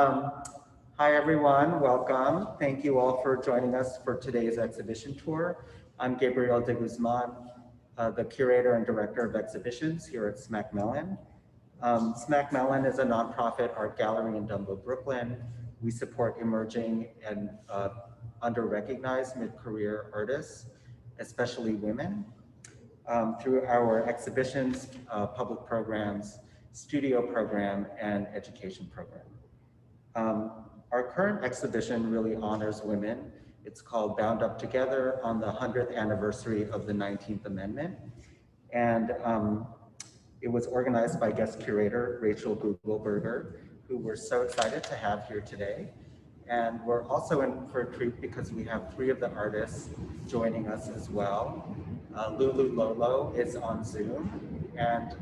Um, Hi everyone, welcome. Thank you all for joining us for today's exhibition tour. I'm Gabriel de Guzman, the curator and director of exhibitions here at Smack Mellon. Smack Mellon is a nonprofit art gallery in Dumbo, Brooklyn. We support emerging and under-recognized mid-career artists, especially women, through our exhibitions, public programs, studio program, and education program. Our current exhibition really honors women. It's called Bound Up Together on the 100th anniversary of the 19th Amendment. And it was organized by guest curator Rachel Gugelberger, who we're so excited to have here today. And we're also in for a treat because we have 3 of the artists joining us as well. LuLu LoLo is on Zoom. And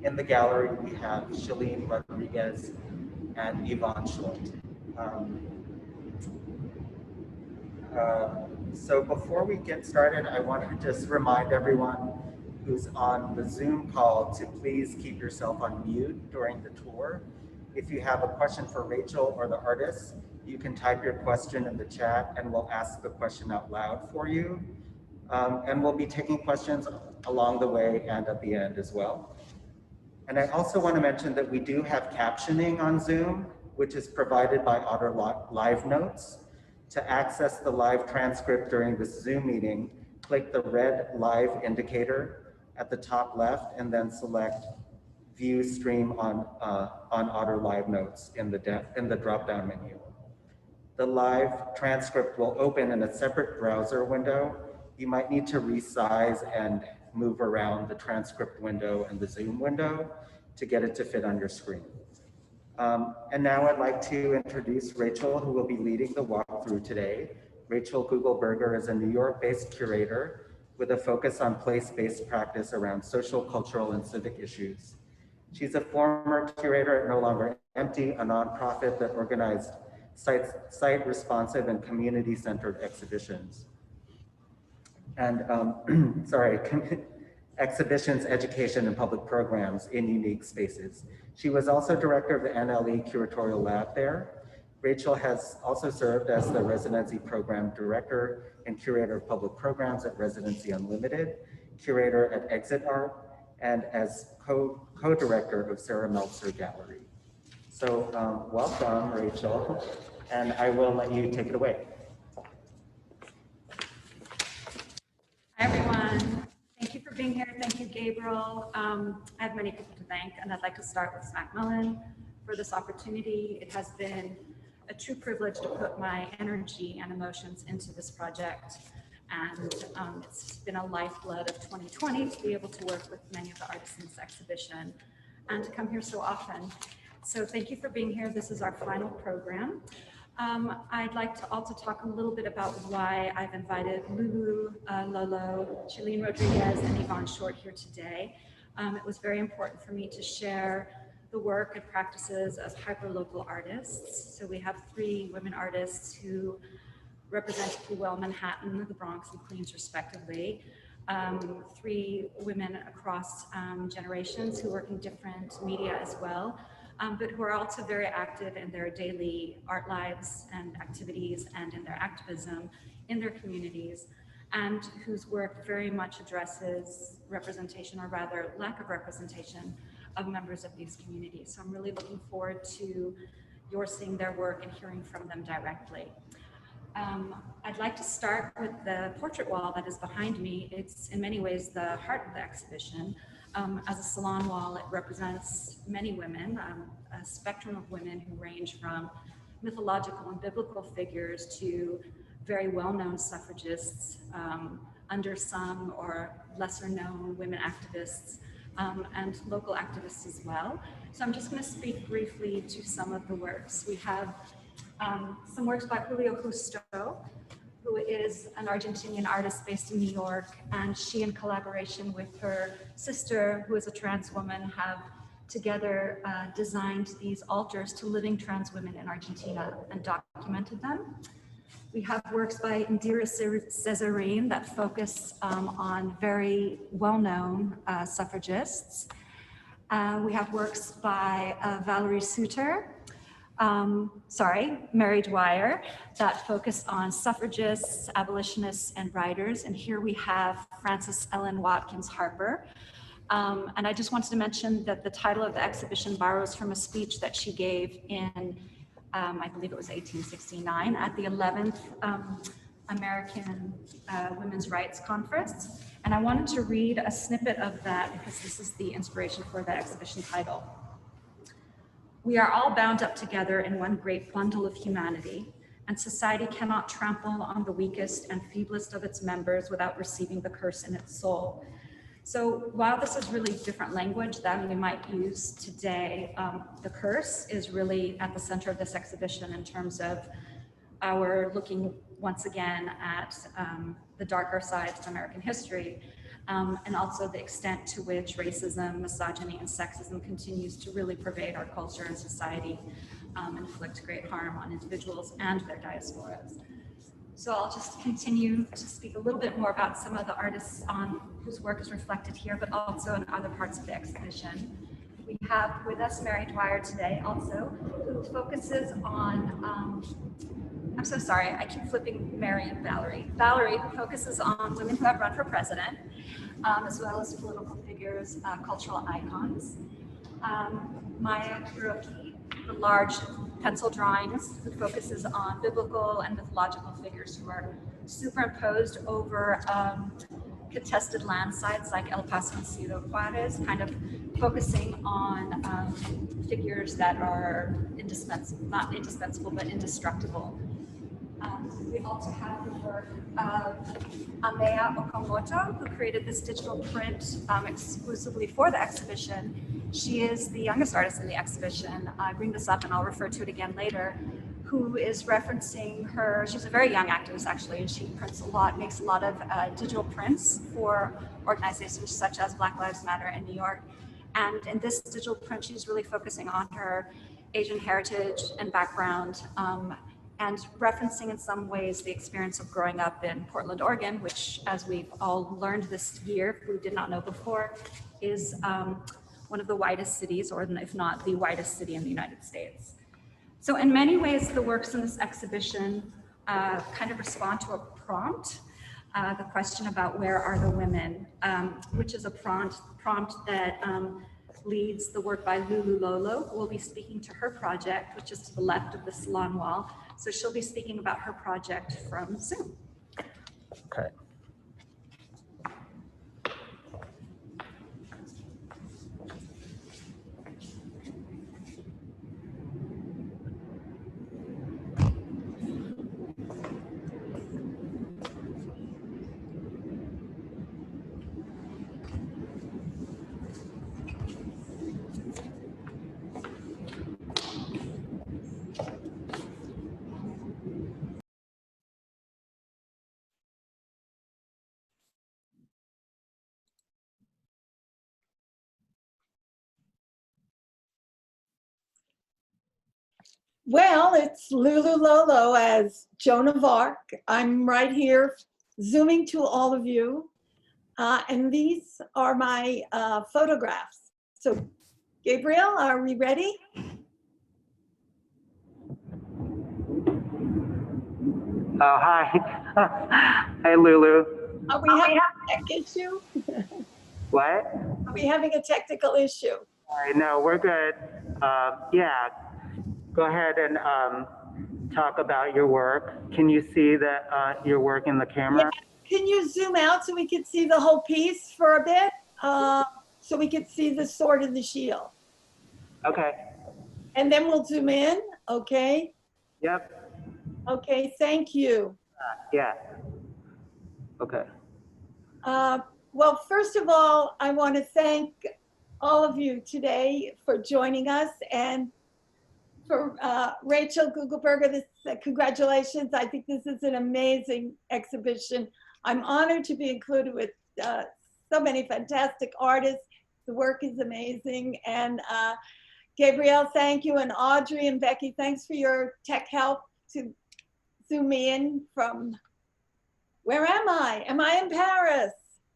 in the gallery, we have Shellyne Rodriguez and Yvonne Shortt. So before we get started, I want to just remind everyone who's on the Zoom call to please keep yourself on mute during the tour. If you have a question for Rachel or the artists, you can type your question in the chat and we'll ask the question out loud for you. And we'll be taking questions along the way and at the end as well. And I also want to mention that we do have captioning on Zoom, which is provided by Otter Live Notes. To access the live transcript during this Zoom meeting, click the red live indicator at the top left and then select View Stream on Otter Live Notes in the drop-down menu. The live transcript will open in a separate browser window. You might need to resize and move around the transcript window and the Zoom window to get it to fit on your screen. And now I'd like to introduce Rachel, who will be leading the walkthrough today. Rachel Gugelberger is a New York-based curator with a focus on place-based practice around social, cultural, and civic issues. She's a former curator at No Longer Empty, a nonprofit that organized site-responsive and community-centered exhibitions. And exhibitions, education, and public programs in unique spaces. She was also director of the NLE curatorial lab there. Rachel has also served as the residency program director and curator of public programs at Residency Unlimited, curator at Exit Art, and as co-director of Sarah Meltzer Gallery. So welcome, Rachel, and I will let you take it away. Hi, everyone. Thank you for being here. Thank you, Gabriel. I have many people to thank, and I'd like to start with Smack Mellon for this opportunity. It has been a true privilege to put my energy and emotions into this project, and it's been a lifeblood of 2020 to be able to work with many of the artists in this exhibition and to come here so often. So thank you for being here. This is our final program. I'd like to also talk a little bit about why I've invited LuLu LoLo, Chilean Rodriguez, and Yvonne Shortt here today. It was very important for me to share the work and practices of hyperlocal artists. So we have 3 women artists who represent well Manhattan, the Bronx, and Queens respectively. 3 women across generations who work in different media as well. But who are also very active in their daily art lives and activities and in their activism in their communities, and whose work very much addresses representation, or rather lack of representation, of members of these communities. So I'm really looking forward to your seeing their work and hearing from them directly. I'd like to start with the portrait wall that is behind me. It's in many ways the heart of the exhibition. As a salon wall, it represents many women, a spectrum of women who range from mythological and biblical figures to very well-known suffragists, undersung or lesser-known women activists, and local activists as well. So I'm just going to speak briefly to some of the works. We have some works by Julio Justo, who is an Argentinian artist based in New York, and she, in collaboration with her sister, who is a trans woman, have together designed these altars to living trans women in Argentina and documented them. We have works by Indira Cesarin that focus on very well-known suffragists. We have works by Valerie Suter, Mary Dwyer, that focused on suffragists, abolitionists, and writers. And here we have Frances Ellen Watkins Harper. And I just wanted to mention that the title of the exhibition borrows from a speech that she gave in, I believe it was 1869, at the 11th American Women's Rights Conference. And I wanted to read a snippet of that because this is the inspiration for that exhibition title. We are all bound up together in one great bundle of humanity, and society cannot trample on the weakest and feeblest of its members without receiving the curse in its soul. So while this is really different language than we might use today, the curse is really at the center of this exhibition in terms of our looking once again at the darker sides of American history, and also the extent to which racism, misogyny, and sexism continues to really pervade our culture and society, inflict great harm on individuals and their diasporas. So I'll just continue to speak a little bit more about some of the artists whose work is reflected here, but also in other parts of the exhibition. We have with us Mary Dwyer today also, who focuses on, I'm so sorry, I keep flipping Mary and Valerie. Valerie, who focuses on women who have run for president, as well as political figures, cultural icons. Maya Kuroki, the large pencil drawings, who focuses on biblical and mythological figures who are superimposed over contested land sites like El Paso and Ciudad Juarez, kind of focusing on figures that are indispensable, not indispensable, but indestructible. We also have the work of Amea Okamoto, who created this digital print exclusively for the exhibition. She is the youngest artist in the exhibition. I bring this up and I'll refer to it again later, who is referencing her, she's a very young activist actually, and she prints a lot, makes a lot of digital prints for organizations such as Black Lives Matter in New York. And in this digital print, she's really focusing on her Asian heritage and background, and referencing in some ways the experience of growing up in Portland, Oregon, which, as we've all learned this year, if we did not know before, is one of the whitest cities, or if not the whitest city in the United States. So in many ways, the works in this exhibition kind of respond to a prompt, the question about where are the women, which is a prompt that leads the work by LuLu LoLo, who will be speaking to her project, which is to the left of the salon wall. So she'll be speaking about her project from Zoom. Okay. Well, it's LuLu LoLo as Joan of Arc. I'm right here zooming to all of you. And these are my photographs. So Gabriel, are we ready? Oh, hi. Hi, Lulu. Are we having a tech issue? What? Are we having a technical issue? No, we're good. Yeah, go ahead and talk about your work. Can you see your work in the camera? Yeah. Can you zoom out so we can see the whole piece for a bit? So we can see the sword and the shield. Okay. And then we'll zoom in, okay? Yep. Okay, thank you. Yeah. Okay. Well, first of all, I want to thank all of you today for joining us, and for Rachel Gugelberger, congratulations. I think this is an amazing exhibition. I'm honored to be included with so many fantastic artists. The work is amazing. And Gabrielle, thank you. And Audrey and Becky, thanks for your tech help to zoom me in from, where am I? Am I in Paris?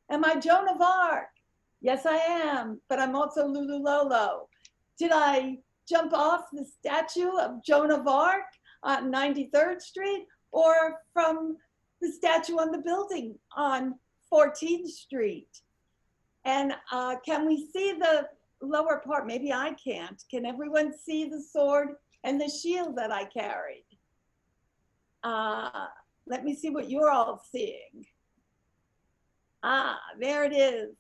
Am I Joan of Arc? Yes, I am, but I'm also LuLu LoLo. Did I jump off the statue of Joan of Arc on 93rd Street or from the statue on the building on 14th Street. And can we see the lower part? Maybe I can't. Can everyone see the sword and the shield that I carried? Let me see what you're all seeing. There it is.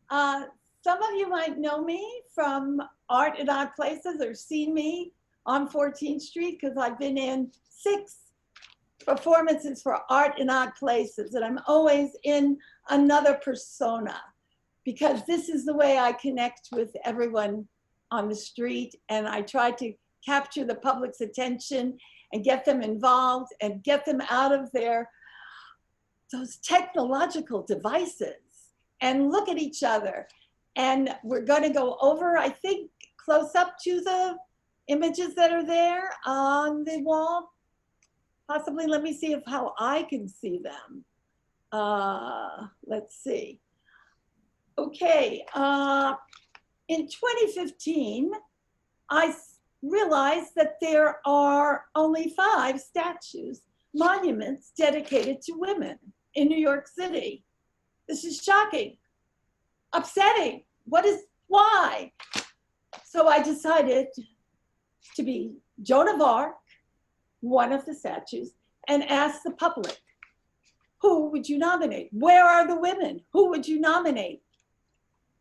Some of you might know me from Art in Odd Places or seen me on 14th Street because I've been in 6 performances for Art in Odd Places, and I'm always in another persona because this is the way I connect with everyone on the street, and I try to capture the public's attention and get them involved and get them out of those technological devices and look at each other. And we're going to go over, I think, close up to the images that are there on the wall. Possibly, let me see how I can see them. Let's see. Okay, in 2015, I realized that there are only 5 statues, monuments dedicated to women in New York City. This is shocking, upsetting. Why? So I decided to be Joan of Arc, one of the statues, and ask the public, who would you nominate? Where are the women? Who would you nominate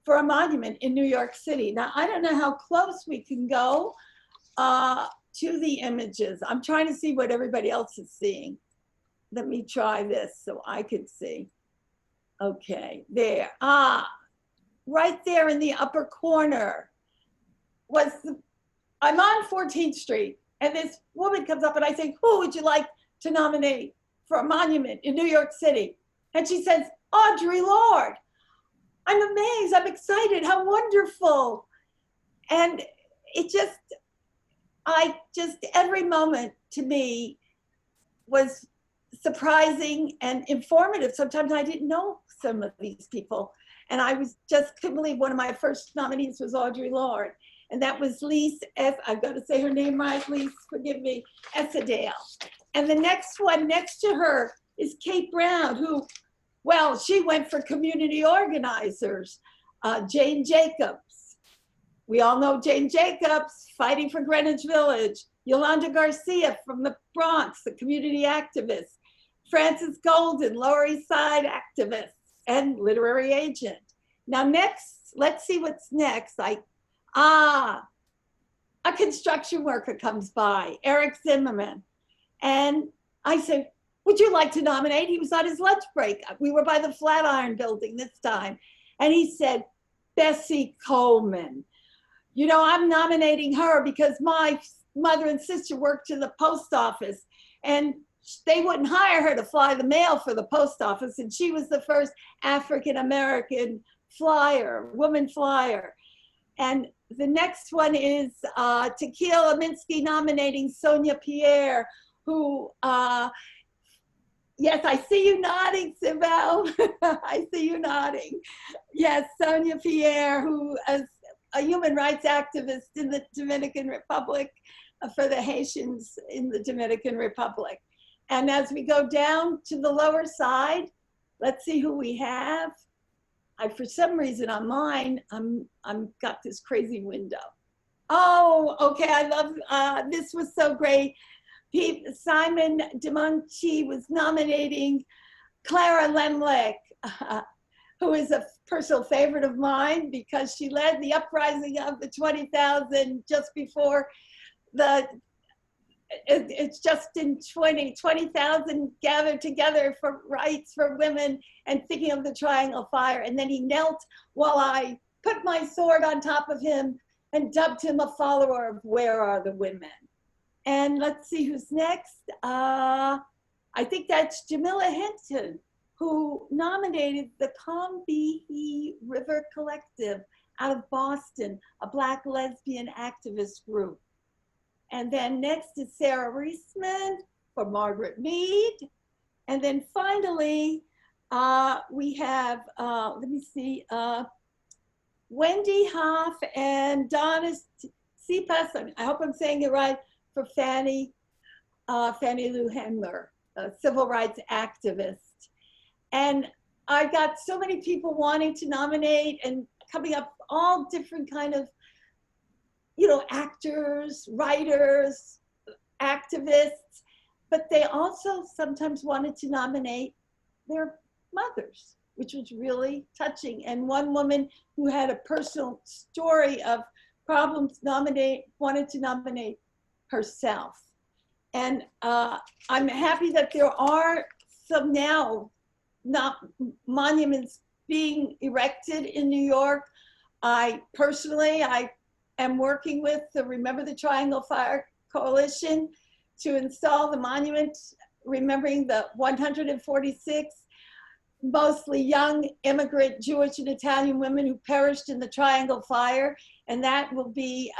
for a monument in New York City? Now, I don't know how close we can go to the images. I'm trying to see what everybody else is seeing. Let me try this so I could see. Okay, there. Right there in the upper corner I'm on 14th Street, and this woman comes up and I say, who would you like to nominate for a monument in New York City? And she says, Audre Lorde. I'm amazed, I'm excited, how wonderful. And every moment to me was surprising and informative. Sometimes I didn't know some of these people. And I couldn't believe one of my first nominees was Audre Lorde. And that was Lise, I've got to say her name right, Lise, forgive me, Essedale. And the next one next to her is Kate Brown, who, well, she went for community organizers. Jane Jacobs. We all know Jane Jacobs, fighting for Greenwich Village. Yolanda Garcia from the Bronx, the community activist. Frances Golden, Lower East Side activist and literary agent. Now next, let's see what's next. A construction worker comes by, Eric Zimmerman. And I said, would you like to nominate? He was on his lunch break. We were by the Flatiron Building this time. And he said, Bessie Coleman. You know, I'm nominating her because my mother and sister worked in the post office and they wouldn't hire her to fly the mail for the post office. And she was the first African American woman flyer. And the next one is Tequila Minsky nominating Sonia Pierre, who, yes, I see you nodding, Sibel. I see you nodding. Yes, Sonia Pierre, who is a human rights activist in the Dominican Republic for the Haitians in the Dominican Republic. And as we go down to the lower side, let's see who we have. For some reason on mine, I'm got this crazy window. Oh, okay, I love, this was so great. Simon DeMonchi was nominating Clara Lemlich, who is a personal favorite of mine because she led the uprising of the 20,000 just before it's just in 20,000 gathered together for rights for women and thinking of the Triangle Fire. And then he knelt while I put my sword on top of him and dubbed him a follower of Where Are the Women? And let's see who's next. I think that's Jamila Hinton, who nominated the Combahee River Collective out of Boston, a Black lesbian activist group. And then next is Sarah Reisman for Margaret Mead. And then finally, we have, let me see, Wendy Hoff and Donna CPAS, I hope I'm saying it right, for Fannie Lou Hamer, a civil rights activist. And I got so many people wanting to nominate and coming up, all different kind of, actors, writers, activists, but they also sometimes wanted to nominate their mothers, which was really touching. And one woman who had a personal story of problems wanted to nominate herself. And I'm happy that there are some now monuments being erected in New York. I am working with the Remember the Triangle Fire Coalition to install the monument remembering the 146 mostly young immigrant Jewish and Italian women who perished in the Triangle Fire. And that will be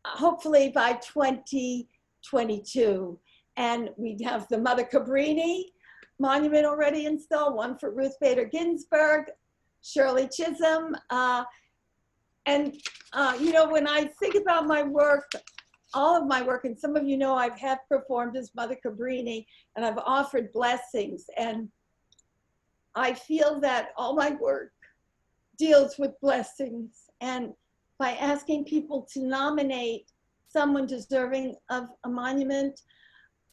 hopefully by 2022. And we have the Mother Cabrini monument already installed, one for Ruth Bader Ginsburg, Shirley Chisholm. When I think about my work, all of my work, and some of you know I have performed as Mother Cabrini, and I've offered blessings. And I feel that all my work deals with blessings. And by asking people to nominate someone deserving of a monument,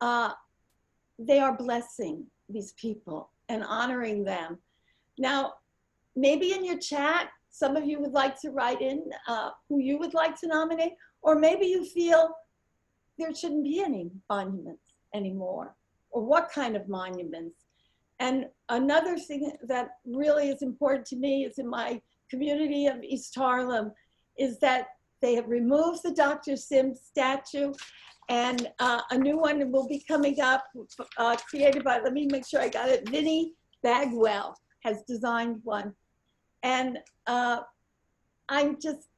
they are blessing these people and honoring them. Now, maybe in your chat, some of you would like to write in who you would like to nominate, or maybe you feel there shouldn't be any monuments anymore, or what kind of monuments. And another thing that really is important to me is in my community of East Harlem is that they have removed the Dr. Sims statue, and a new one will be coming up, created by, let me make sure I got it, Vinnie Bagwell has designed one. And I'm just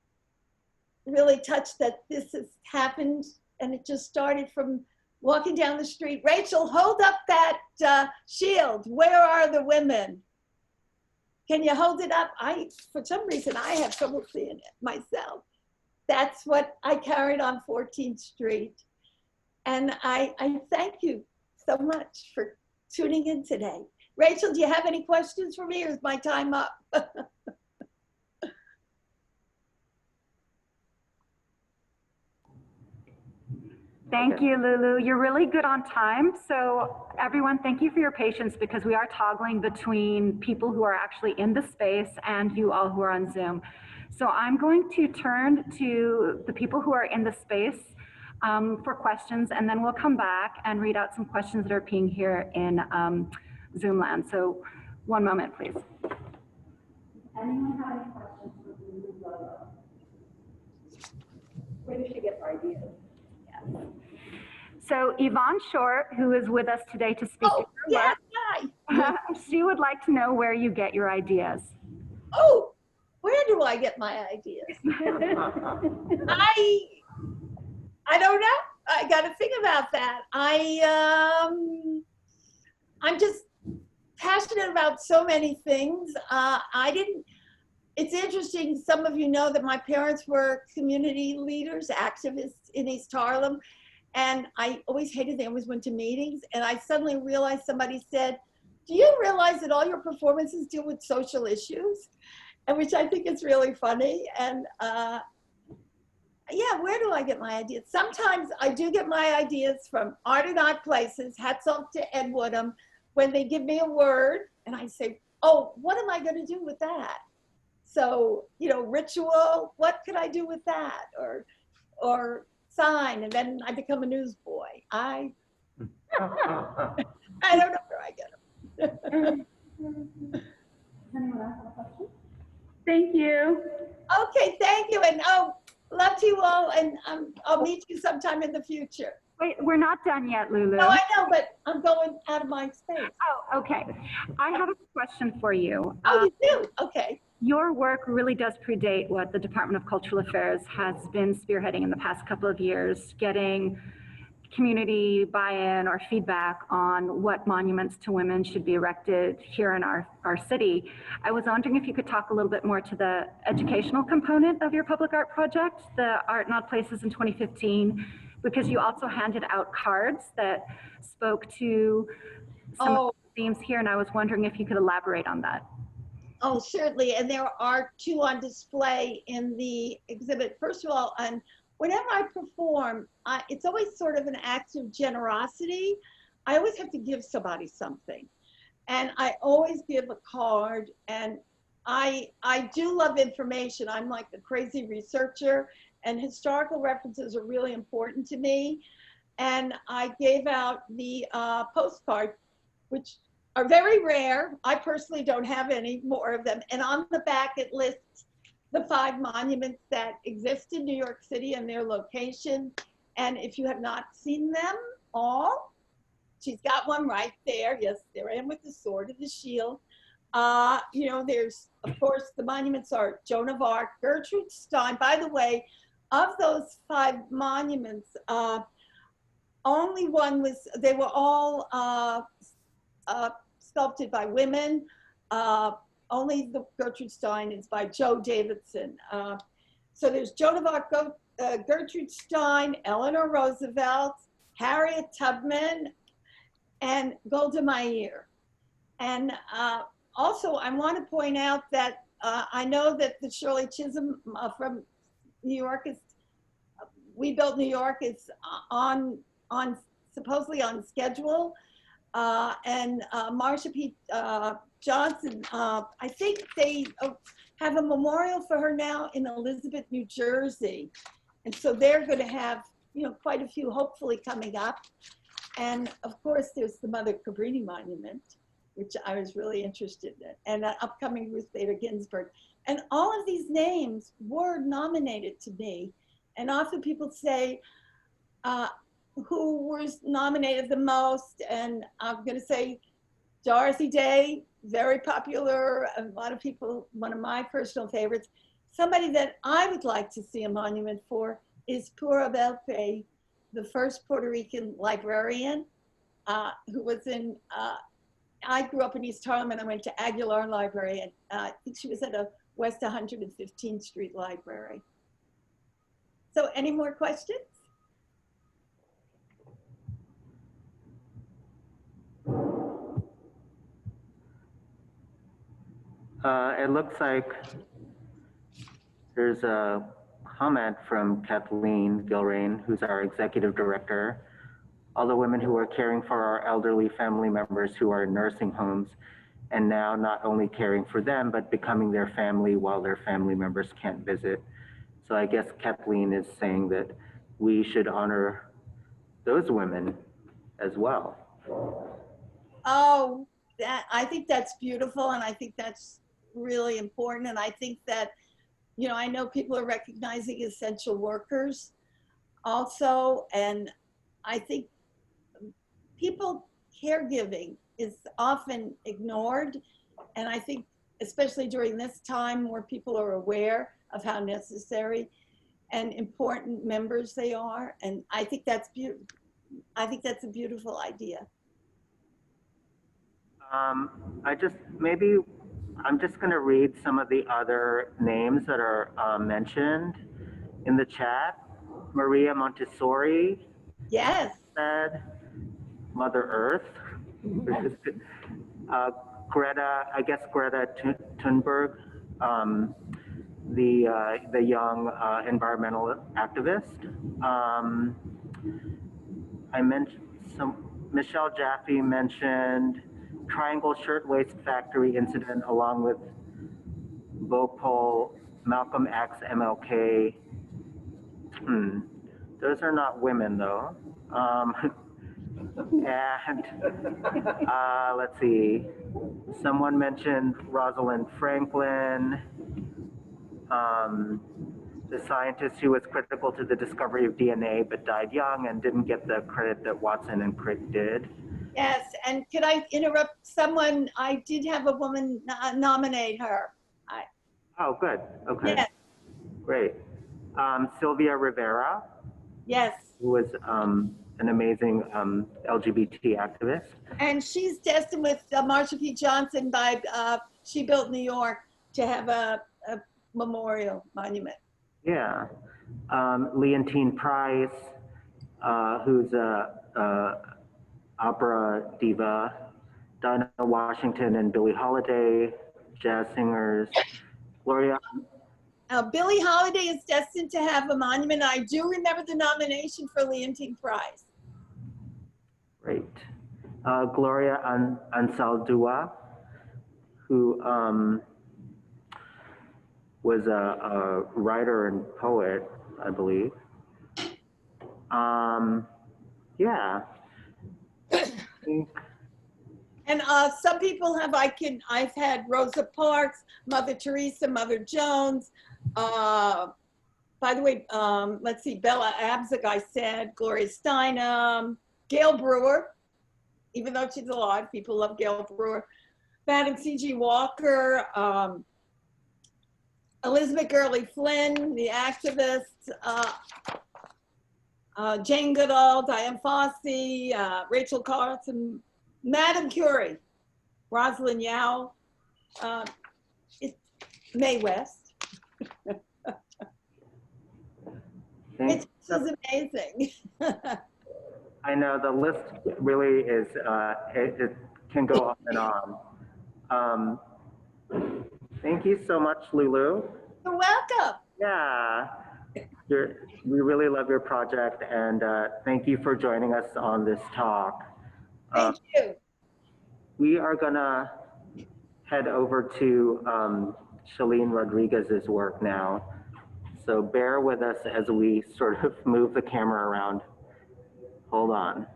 really touched that this has happened, and it just started from walking down the street. Rachel, hold up that shield. Where are the women? Can you hold it up? For some reason, I have trouble seeing it myself. That's what I carried on 14th Street. And I thank you so much for tuning in today. Rachel, do you have any questions for me, or is my time up? Thank you, Lulu. You're really good on time. So everyone, thank you for your patience, because we are toggling between people who are actually in the space and you all who are on Zoom. So I'm going to turn to the people who are in the space for questions, and then we'll come back and read out some questions that are pinged here in Zoom land. So one moment, please. Anyone have any questions for Lulu LoLo? Where did she get her ideas? Yes. So Yvonne Shortt, who is with us today to speak to your work, Hi. she would like to know where you get your ideas. Oh, where do I get my ideas? I don't know. I got to think about that. I'm just passionate about so many things. It's interesting, some of you know that my parents were community leaders, activists in East Harlem, and I always hated they always went to meetings, and I suddenly realized, somebody said, do you realize that all your performances deal with social issues? And which I think is really funny. And yeah, where do I get my ideas? Sometimes I do get my ideas from Art and Odd Places, hats off to Ed Woodham, when they give me a word and I say, oh, what am I going to do with that? So, ritual, what could I do with that? Or sign, and then I become a newsboy. I don't know where I get them. Anyone else have a question? Thank you. Okay, thank you. And love to you all, and I'll meet you sometime in the future. Wait, we're not done yet, Lulu. No, I know, but I'm going out of my space. Oh, okay. I have a question for you. Oh, you do? Okay. Your work really does predate what the Department of Cultural Affairs has been spearheading in the past couple of years, getting community buy-in or feedback on what monuments to women should be erected here in our city. I was wondering if you could talk a little bit more to the educational component of your public art project, the Art in Odd Places in 2015, because you also handed out cards that spoke to some of the themes here, and I was wondering if you could elaborate on that. Oh, certainly. And there are two on display in the exhibit. First of all, whenever I perform, it's always sort of an act of generosity. I always have to give somebody something. And I always give a card. And I do love information. I'm like a crazy researcher, and historical references are really important to me. And I gave out the postcard, which are very rare. I personally don't have any more of them. And on the back, it lists the 5 monuments that exist in New York City and their location. And if you have not seen them all, she's got one right there. Yes, there I am with the sword and the shield. You know, there's, of course, the monuments are Joan of Arc, Gertrude Stein. By the way, of those 5 monuments, only one was, they were all sculpted by women. Only the Gertrude Stein is by Joe Davidson. So there's Joan of Arc, Gertrude Stein, Eleanor Roosevelt, Harriet Tubman, and Golda Meir. And also I want to point out that I know that the Shirley Chisholm from New York is, We Built New York is supposedly on schedule. And Marsha P. Johnson, I think they have a memorial for her now in Elizabeth, New Jersey. And so they're going to have, you know, quite a few hopefully coming up. And of course, there's the Mother Cabrini Monument, which I was really interested in, and an upcoming Ruth Bader Ginsburg. And all of these names were nominated to me. And often people say, who was nominated the most? And I'm going to say Dorothy Day, very popular. A lot of people, one of my personal favorites. Somebody that I would like to see a monument for is Pura Belpe, the first Puerto Rican librarian who was in, I grew up in East Harlem and I went to Aguilar Library, and I think she was at a West 115th Street library. So any more questions? It looks like there's a comment from Kathleen Gilrain, who's our executive director. All the women who are caring for our elderly family members who are in nursing homes, and now not only caring for them, but becoming their family while their family members can't visit. So I guess Kathleen is saying that we should honor those women as well. Oh, I think that's beautiful, and I think that's really important. And I think that, you know, I know people are recognizing essential workers also, and I think people caregiving is often ignored. And I think especially during this time, more people are aware of how necessary and important members they are. And I think that's beautiful. I think that's a beautiful idea. I'm just going to read some of the other names that are mentioned in the chat. Maria Montessori. Yes. Said Mother Earth. Greta, I guess Greta Thunberg, the young environmental activist. I mentioned Michelle Jaffe mentioned Triangle Shirtwaist Factory incident along with Bhopal, Malcolm X, MLK. Those are not women though. And let's see, someone mentioned Rosalind Franklin, the scientist who was critical to the discovery of DNA but died young and didn't get the credit that Watson and Crick did. Yes, and could I interrupt someone? I did have a woman nominate her. Oh, good. Okay. Yes. Great. Sylvia Rivera. Yes. who was an amazing LGBT activist. And she's destined with Marsha P. Johnson by She Built New York to have a memorial monument. Yeah. Leontine Price, who's a opera diva, Dinah Washington and Billie Holiday, jazz singers, Gloria. Billie Holiday is destined to have a monument. I do remember the nomination for Leontine Price. Great. Gloria Ansaldúa, who was a writer and poet, I believe. Yeah. And some people have, I've had Rosa Parks, Mother Teresa, Mother Jones. By the way, let's see, Bella Abzug, I said, Gloria Steinem, Gail Brewer, even though she's alive, people love Gail Brewer. Madam C.G. Walker, Elizabeth Gurley Flynn, the activist, Jane Goodall, Diane Fossey, Rachel Carson, Madame Curie, Rosalind Yao, Mae West. It's amazing. I know the list really is, it can go on and on. Thank you so much, Lulu. You're welcome. Yeah, we really love your project, and thank you for joining us on this talk. Thank you. We are gonna head over to Shellyne Rodriguez's work now. So bear with us as we sort of move the camera around. Hold on.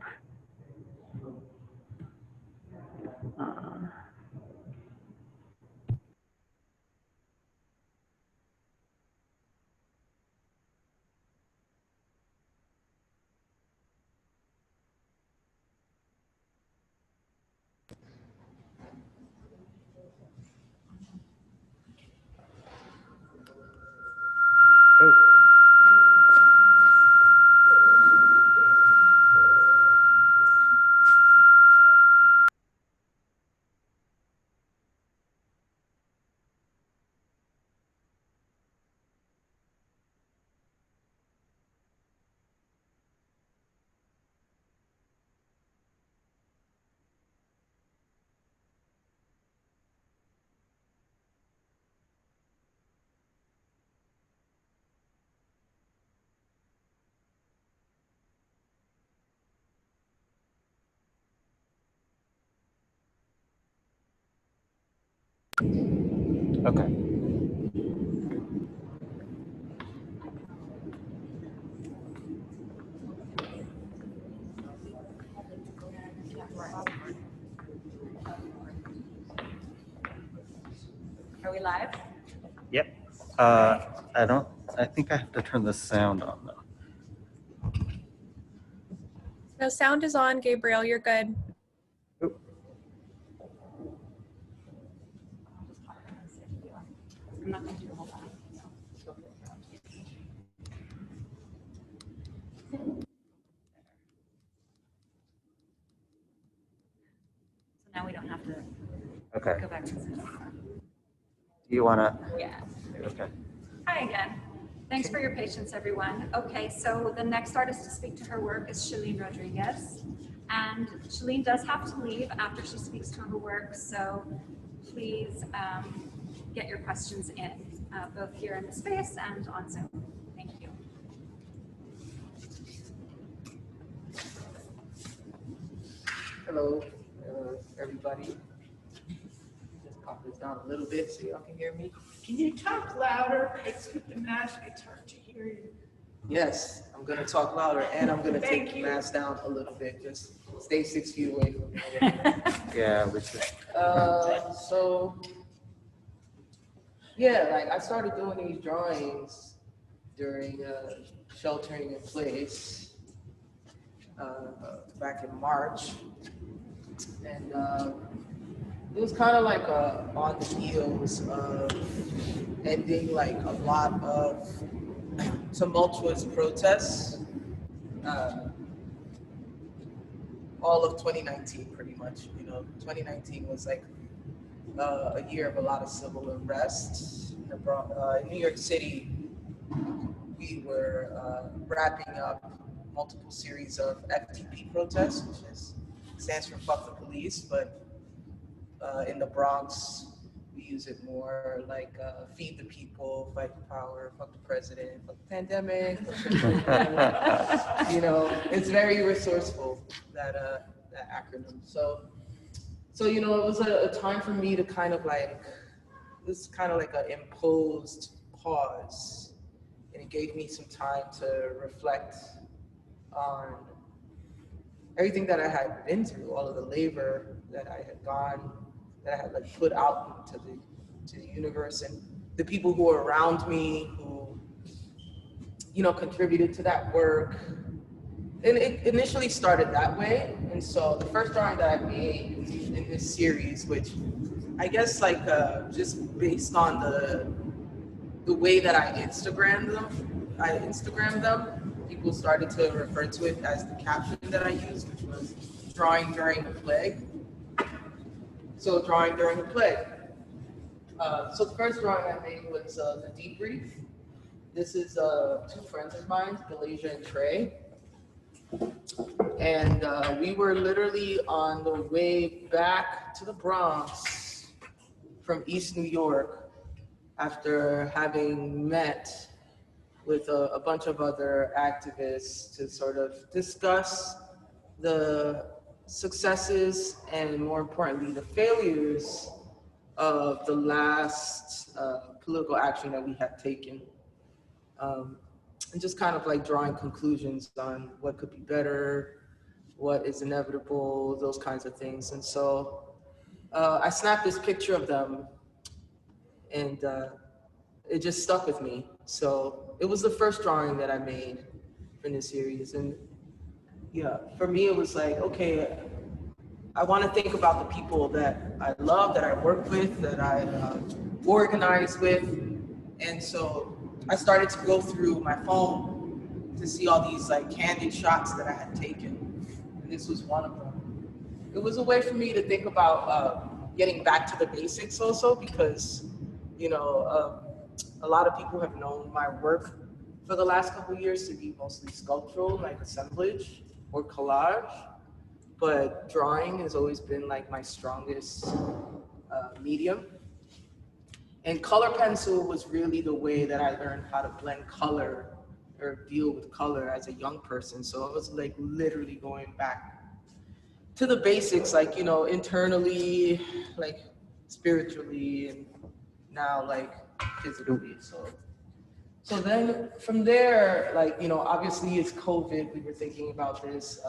Okay. Are we live? Yep. I think I have to turn the sound on though. No, sound is on, Gabriel. You're good. Oop. I'm not going to do a whole lot. So now we don't have to Okay. go back to Zoom. Do you wanna? Yeah. Okay. Hi again. Thanks for your patience, everyone. Okay, so the next artist to speak to her work is Shellyne Rodriguez. And Shellyne does have to leave after she speaks to her work, so please get your questions in, both here in the space and on Zoom. Thank you. Hello, everybody. Just pop this down a little bit so y'all can hear me. Can you talk louder? It's with the mask, it's hard to hear you. Yes, I'm gonna talk louder and I'm gonna Thank take the you. mask down a little bit. Just stay 6 feet away from me. Yeah, we should. So, yeah, like I started doing these drawings during sheltering in place back in March. And it was kind of like on the heels of ending like a lot of tumultuous protests all of 2019, pretty much. 2019 was like a year of a lot of civil unrest. In New York City, we were wrapping up multiple series of FTP protests, which stands for Fuck the Police, but in the Bronx, we use it more like feed the people, fight the power, fuck the president, fuck the pandemic. It's very resourceful, that acronym. So it was a time for me to kind of like, this kind of like an imposed pause, and it gave me some time to reflect on everything that I had been through, all of the labor that I had like put out to the universe, and the people who were around me who, contributed to that work. And it initially started that way. And so the first drawing that I made in this series, which I guess like just based on the way that I Instagrammed them, people started to refer to it as the caption that I used, which was drawing during the plague. So drawing during the plague. So the first drawing I made was the debrief. This is two friends of mine, Galasia and Trey. And we were literally on the way back to the Bronx from East New York after having met with a bunch of other activists to sort of discuss the successes and, more importantly, the failures of the last political action that we had taken. And just kind of like drawing conclusions on what could be better, what is inevitable, those kinds of things. And so I snapped this picture of them, and it just stuck with me. So it was the first drawing that I made in this series. And yeah, for me, it was like, okay, I want to think about the people that I love, that I work with, that I organize with. And so I started to go through my phone to see all these like candid shots that I had taken. And this was one of them. It was a way for me to think about getting back to the basics also, because, a lot of people have known my work for the last couple of years to be mostly sculptural, like assemblage or collage. But drawing has always been like my strongest medium. And color pencil was really the way that I learned how to blend color or deal with color as a young person. So I was like literally going back to the basics, like, internally, like spiritually, and now like physically. So then from there, like, obviously it's COVID, we were thinking about this.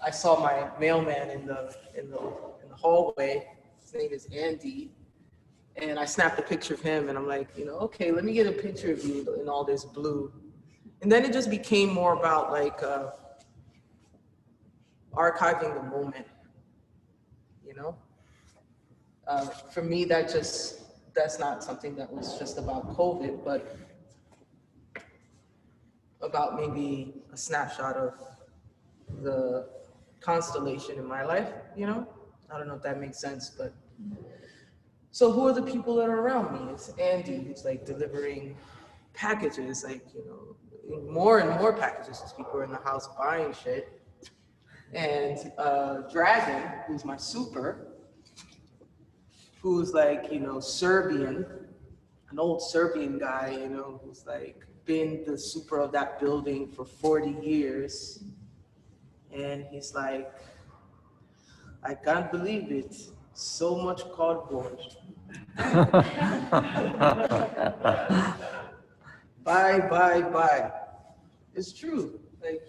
I saw my mailman in the hallway. His name is Andy. And I snapped a picture of him, and I'm like, okay, let me get a picture of you in all this blue. And then it just became more about like archiving the moment, For me, that's not something that was just about COVID, but about maybe a snapshot of the constellation in my life, I don't know if that makes sense, but. So who are the people that are around me? It's Andy, who's like delivering packages, like, more and more packages as people are in the house buying shit. And Dragon, who's my super, who's like, Serbian, an old Serbian guy, who's like been the super of that building for 40 years. And he's like, I can't believe it. So much cardboard. Buy. It's true. Like,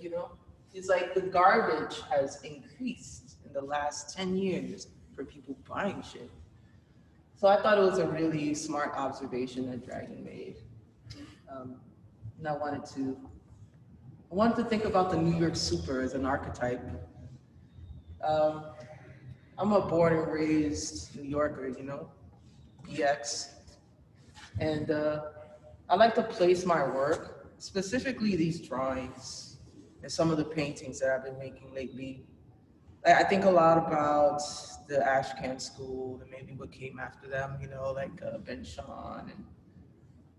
it's like the garbage has increased in the last 10 years for people buying shit. So I thought it was a really smart observation that Dragon made. And I wanted to think about the New York super as an archetype. I'm a born and raised New Yorker, BX. And I like to place my work, specifically these drawings, and some of the paintings that I've been making lately. I think a lot about the Ashcan school and maybe what came after them, you know, like Ben Shahn and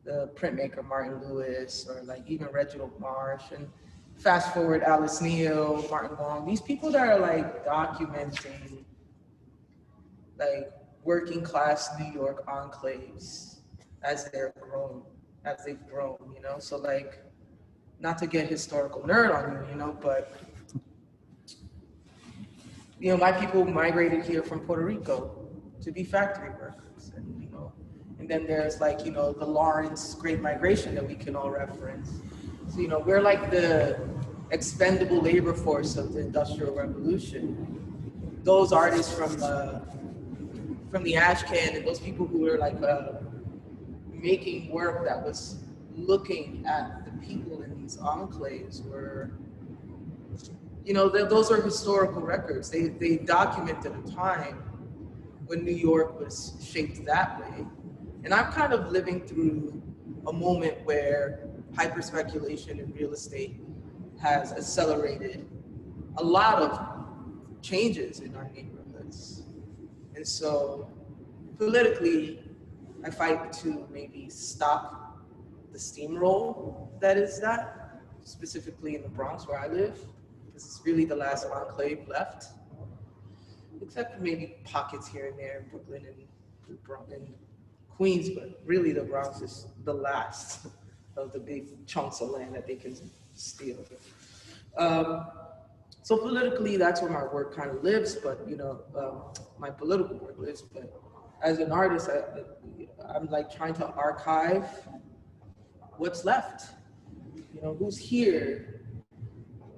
the printmaker Martin Lewis, or like even Reginald Marsh, and fast forward Alice Neal, Martin Long, these people that are like documenting like working class New York enclaves as they've grown, you know? So like, not to get historical nerd on you, you know, but you know, my people migrated here from Puerto Rico to be factory workers, and you know, and then there's like, you know, the Lawrence Great Migration that we can all reference. So, you know, we're like the expendable labor force of the Industrial Revolution. Those artists from the Ashcan and those people who were like making work that was looking at the people in these enclaves were, you know, those are historical records. They documented a time when New York was shaped that way. And I'm kind of living through a moment where hyper speculation in real estate has accelerated a lot of changes in our neighborhoods. And so politically, I fight to maybe stop the steamroll that is that, specifically in the Bronx where I live, because it's really the last enclave left, except for maybe pockets here and there in Brooklyn and Queens, but really the Bronx is the last of the big chunks of land that they can steal. So politically, that's where my work kind of lives, but you know, my political work lives. But as an artist, I'm like trying to archive what's left. You know, who's here?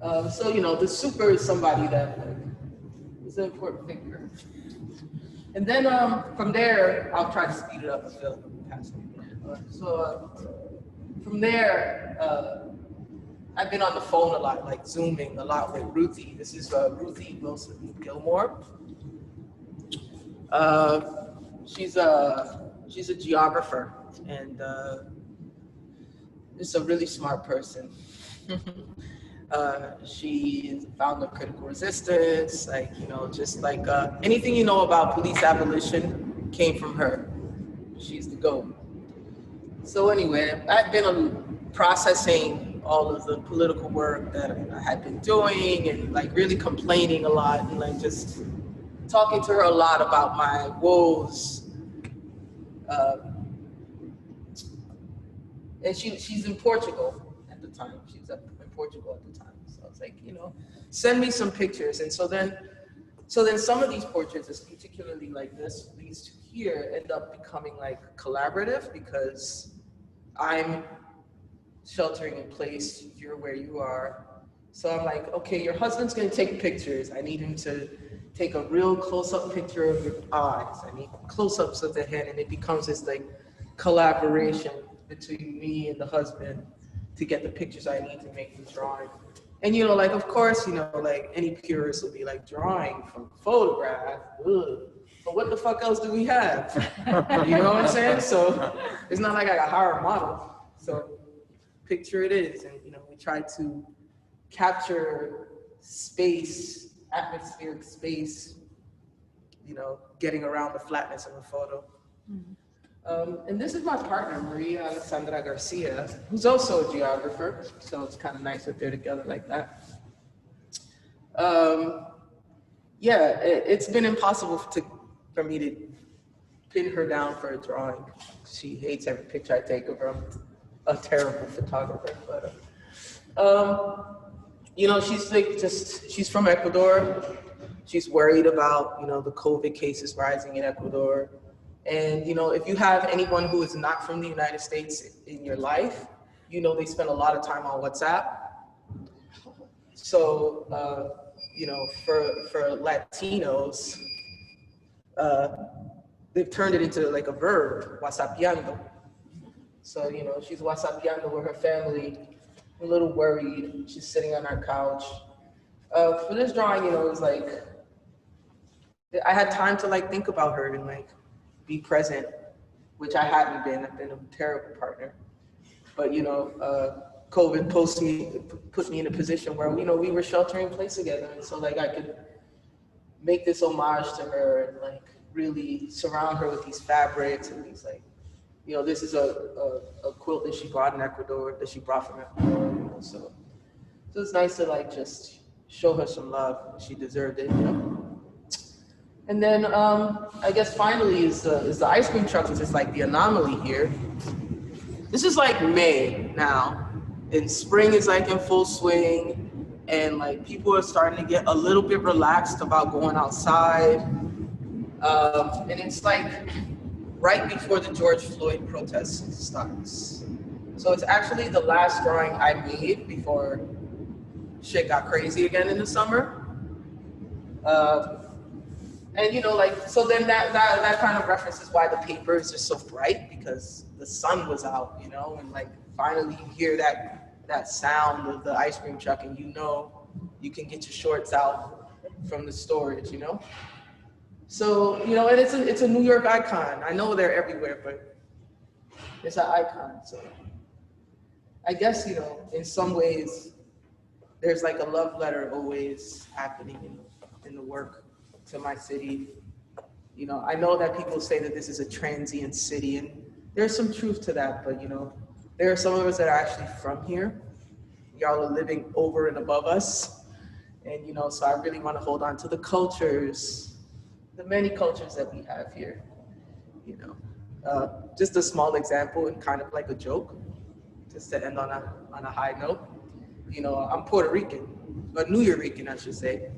So you know, the super is somebody that is an important figure. And then from there, I'll try to speed it up as well. From there, I've been on the phone a lot, like Zooming a lot with Ruthie. This is Ruthie Wilson Gilmore. She's a geographer, and just a really smart person. She is the founder of Critical Resistance, like, you know, just like anything you know about police abolition came from her. She's the GOAT. So anyway, I've been processing all of the political work that I had been doing and like really complaining a lot and like just talking to her a lot about my woes. And she's in Portugal at the time. She's up in Portugal at the time. So I was like, you know, send me some pictures. And so then some of these portraits, particularly like this, these two here, end up becoming like collaborative because I'm sheltering in place, you're where you are. So I'm like, okay, your husband's gonna take pictures. I need him to take a real close-up picture of your eyes. I need close-ups of the head, and it becomes this like collaboration between me and the husband to get the pictures I need to make the drawing. And you know, like, of course, you know, like any purist will be like, drawing from photograph, ugh. But what the fuck else do we have? You know what I'm saying? So it's not like I got hire a model. So picture it is, and you know, we try to capture space, atmospheric space, you know, getting around the flatness of a photo. Mm-hmm. And this is my partner, Maria Alessandra Garcia, who's also a geographer, so it's kind of nice that they're together like that. Yeah, it's been impossible for me to pin her down for a drawing. She hates every picture I take of her. I'm a terrible photographer, but you know, she's like she's from Ecuador. She's worried about, you know, the COVID cases rising in Ecuador. And, you know, if you have anyone who is not from the United States in your life, you know, they spend a lot of time on WhatsApp. So, you know, for Latinos, they've turned it into like a verb, WhatsAppiando. So, you know, she's WhatsAppiando with her family, a little worried. She's sitting on our couch. For this drawing, you know, it was like, I had time to like think about her and like be present, which I haven't been. I've been a terrible partner. But, you know, COVID put me in a position where, you know, we were sheltering in place together. And so like I could make this homage to her and like really surround her with these fabrics and these like, you know, this is a quilt that she brought in Ecuador, that she brought from Ecuador, you know, so it's nice to like just show her some love. She deserved it, you know. And then I guess finally is the ice cream truck, which is like the anomaly here. This is like May now, and spring is like in full swing, and like people are starting to get a little bit relaxed about going outside. And it's like right before the George Floyd protest starts. So it's actually the last drawing I made before shit got crazy again in the summer. And you know, like, so then that kind of references why the paper is just so bright, because the sun was out, you know, and like finally you hear that sound of the ice cream truck, and you know you can get your shorts out from the storage, you know. So, you know, and it's a New York icon. I know they're everywhere, but it's an icon. So I guess, you know, in some ways, there's like a love letter always happening in the work to my city. You know, I know that people say that this is a transient city, and there's some truth to that, but you know, there are some of us that are actually from here. Y'all are living over and above us. And you know, so I really want to hold on to the cultures, the many cultures that we have here, you know. Just a small example and kind of like a joke, just to end on a high note. You know, I'm Puerto Rican, but New Yorican, I should say.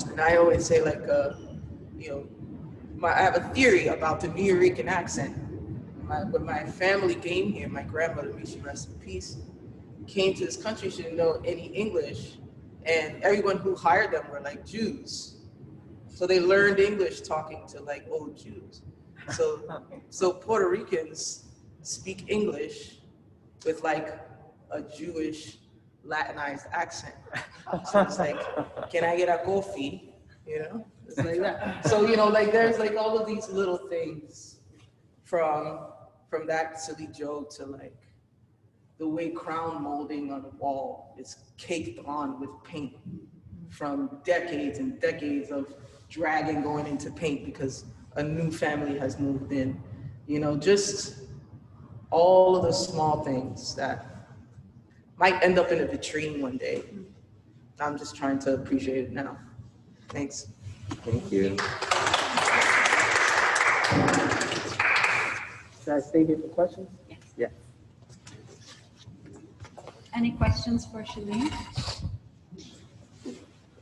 And I always say like, you know, I have a theory about the New Yorican accent. When my family came here, my grandmother, may she rest in peace, came to this country, she didn't know any English, and everyone who hired them were like Jews. So they learned English talking to like old Jews. So Puerto Ricans speak English with like a Jewish Latinized accent. So it's like, can I get a coffee? You know, it's like that. So, you know, like there's like all of these little things from that silly joke to like the way crown molding on a wall is caked on with paint from decades and decades of dragging going into paint because a new family has moved in. You know, just all of the small things that might end up in a vitrine one day. I'm just trying to appreciate it now. Thanks. Thank you. Should I stay here for questions? Yes. Yeah. Any questions for Shellyne?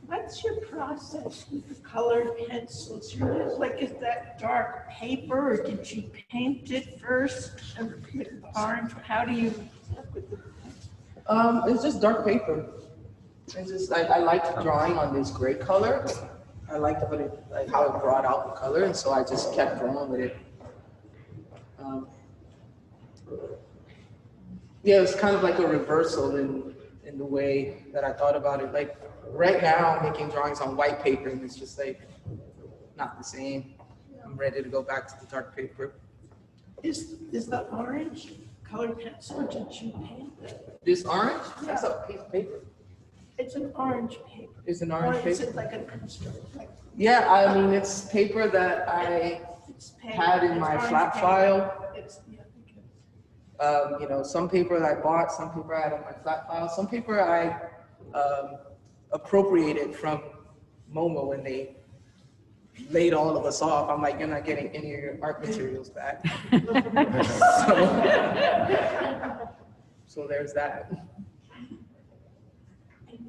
What's your process with the colored pencils? Is that dark paper, or did you paint it first and put orange? How do you work with the pencil? It's just dark paper. It's just I liked drawing on this gray color. I liked how it brought out the color, and so I just kept going with it. Yeah, it's kind of like a reversal in the way that I thought about it. Like right now, I'm making drawings on white paper, and it's just like not the same. I'm ready to go back to the dark paper. Is the orange colored pencil, or did you paint it? This orange? That's a piece of paper. It's an orange paper. It's an orange Or is paper? it like a construct? Yeah, I mean, it's paper that I had in my flat file. You know, some paper that I bought, some paper I had on my flat file, some paper I appropriated from MoMA when they laid all of us off. I'm like, you're not getting any of your art materials back. So there's that.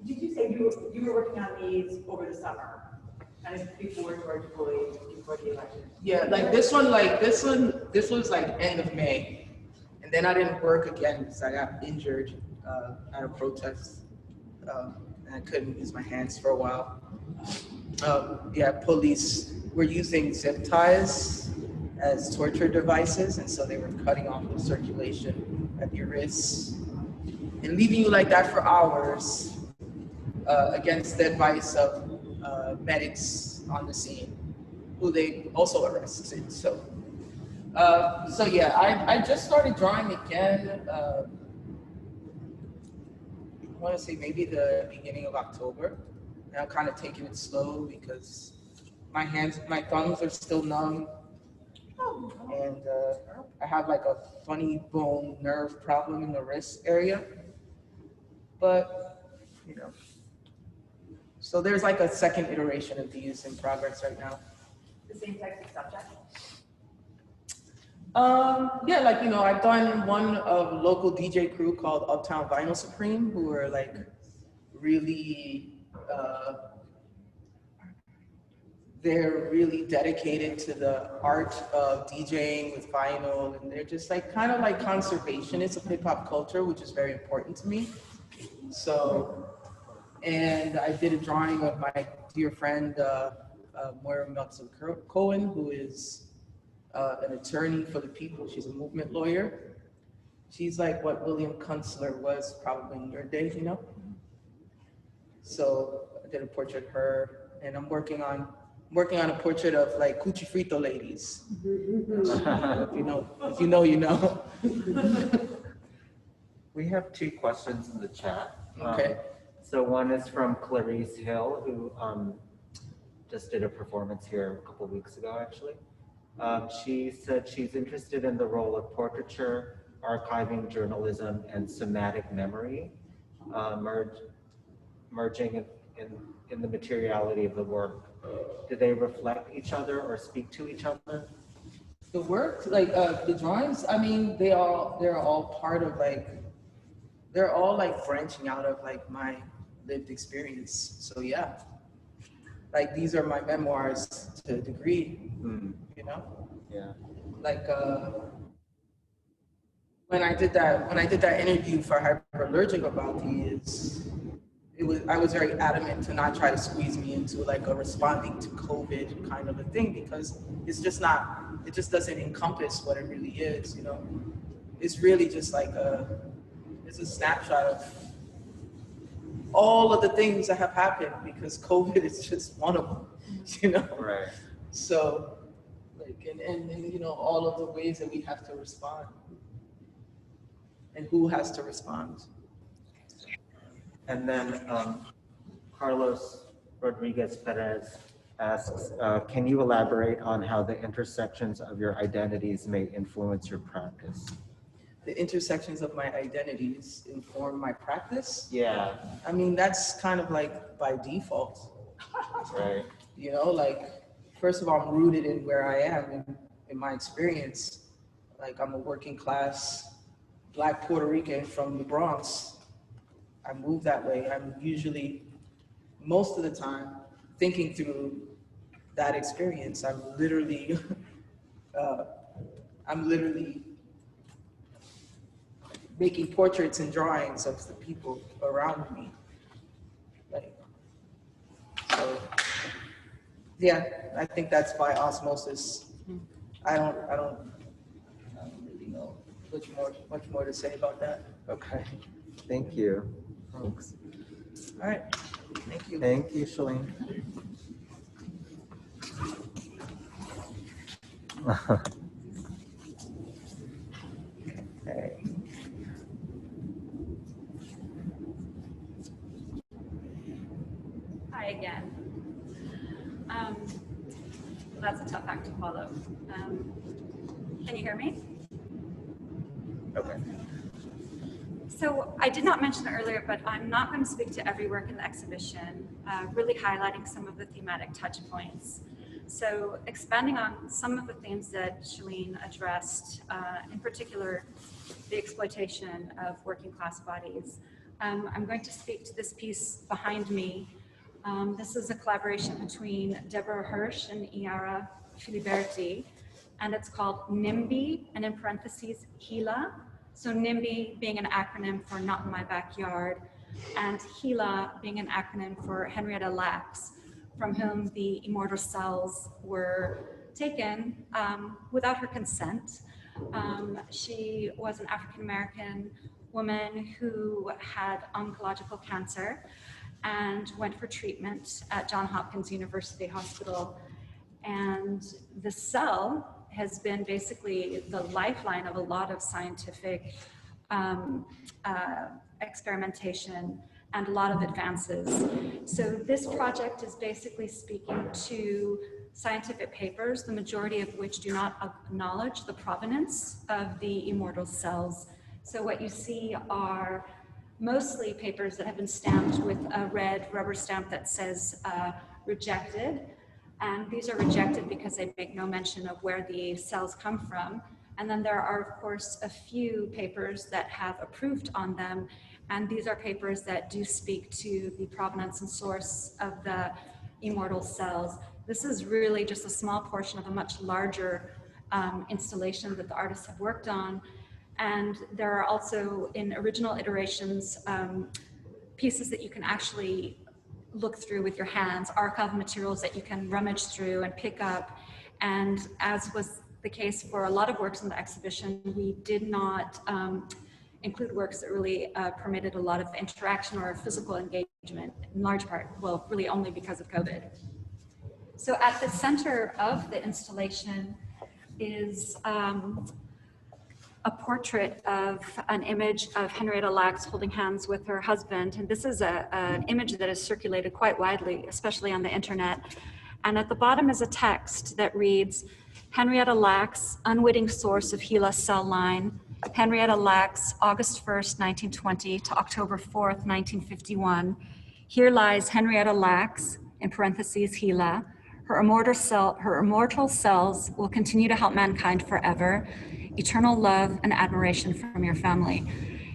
Did you say you were working on these over the summer? Kind of before George Floyd, before the election? Yeah, this was like end of May. And then I didn't work again because I got injured at a protest. And I couldn't use my hands for a while. Yeah, police were using zip ties as torture devices. And so they were cutting off the circulation at your wrists and leaving you like that for hours against the advice of medics on the scene, who they also arrested. So yeah, I just started drawing again want to say maybe the beginning of October. And I'm kind of taking it slow because my thumbs are still numb. And I have like a funny bone nerve problem in the wrist area. But, you know, so there's like a second iteration of these in progress right now. The same type of subject? Yeah, like, you know, I've done one of local DJ crew called Uptown Vinyl Supreme, who are like really, they're really dedicated to the art of DJing with vinyl, and they're just like kind of like conservationists of hip hop culture, which is very important to me. So, and I did a drawing of my dear friend, Moira Meltzer Cohen, who is an attorney for the people. She's a movement lawyer. She's like what William Kunstler was probably in your day, you know? So I did a portrait of her, and I'm working on a portrait of like Cuchi Frito ladies. If you know, you know. We have two questions in the chat. Okay. So one is from Clarice Hill, who just did a performance here a couple of weeks ago, actually. She said she's interested in the role of portraiture, archiving journalism, and somatic memory, merging in the materiality of the work. Do they reflect each other or speak to each other? The work, like the drawings, I mean, they're all part of like, they're all like branching out of like my lived experience. So yeah, like these are my memoirs to a degree, you know? Yeah. Like when I did that interview for Hyperallergic about these, I was very adamant to not try to squeeze me into like a responding to COVID kind of a thing, because it just doesn't encompass what it really is, you know? It's really just like it's a snapshot of all of the things that have happened, because COVID is just one of them, you know? Right. So, like, and you know, all of the ways that we have to respond and who has to respond. And then Carlos Rodriguez Perez asks, can you elaborate on how the intersections of your identities may influence your practice? The intersections of my identities inform my practice? Yeah. I mean, that's kind of like by default. Right. You know, like, first of all, I'm rooted in where I am in my experience. Like, I'm a working class Black Puerto Rican from the Bronx. I move that way. I'm usually, most of the time, thinking through that experience. I'm literally making portraits and drawings of the people around me. Like, so, yeah, I think that's by osmosis. I don't really know much more to say about that. Okay. Thank you. Thanks. All right. Thank you. Thank you, Shellyne. Okay. Hi again. That's a tough act to follow. Can you hear me? Okay. So I did not mention it earlier, but I'm not going to speak to every work in the exhibition, really highlighting some of the thematic touch points. So expanding on some of the themes that Shellyne addressed, in particular, the exploitation of working class bodies. I'm going to speak to this piece behind me. This is a collaboration between Deborah Hirsch and Iara Filiberti, and it's called Nimbi, and in parentheses, Hila. So Nimbi being an acronym for Not in My Backyard, and Hila being an acronym for Henrietta Lacks, from whom the immortal cells were taken without her consent. She was an African American woman who had oncological cancer and went for treatment at Johns Hopkins University Hospital. And the cell has been basically the lifeline of a lot of scientific experimentation and a lot of advances. So this project is basically speaking to scientific papers, the majority of which do not acknowledge the provenance of the immortal cells. So what you see are mostly papers that have been stamped with a red rubber stamp that says rejected. And these are rejected because they make no mention of where the cells come from. And then there are, of course, a few papers that have approved on them. And these are papers that do speak to the provenance and source of the immortal cells. This is really just a small portion of a much larger installation that the artists have worked on. And there are also, in original iterations, pieces that you can actually look through with your hands, archival materials that you can rummage through and pick up. And as was the case for a lot of works in the exhibition, we did not include works that really permitted a lot of interaction or physical engagement, in large part, well, really only because of COVID. So at the center of the installation is a portrait of an image of Henrietta Lacks holding hands with her husband. And this is an image that is circulated quite widely, especially on the internet. And at the bottom is a text that reads, Henrietta Lacks, unwitting source of HeLa cell line, Henrietta Lacks, August 1st, 1920 to October 4th, 1951. Here lies Henrietta Lacks, in parentheses, HeLa. Her immortal cells will continue to help mankind forever. Eternal love and admiration from your family.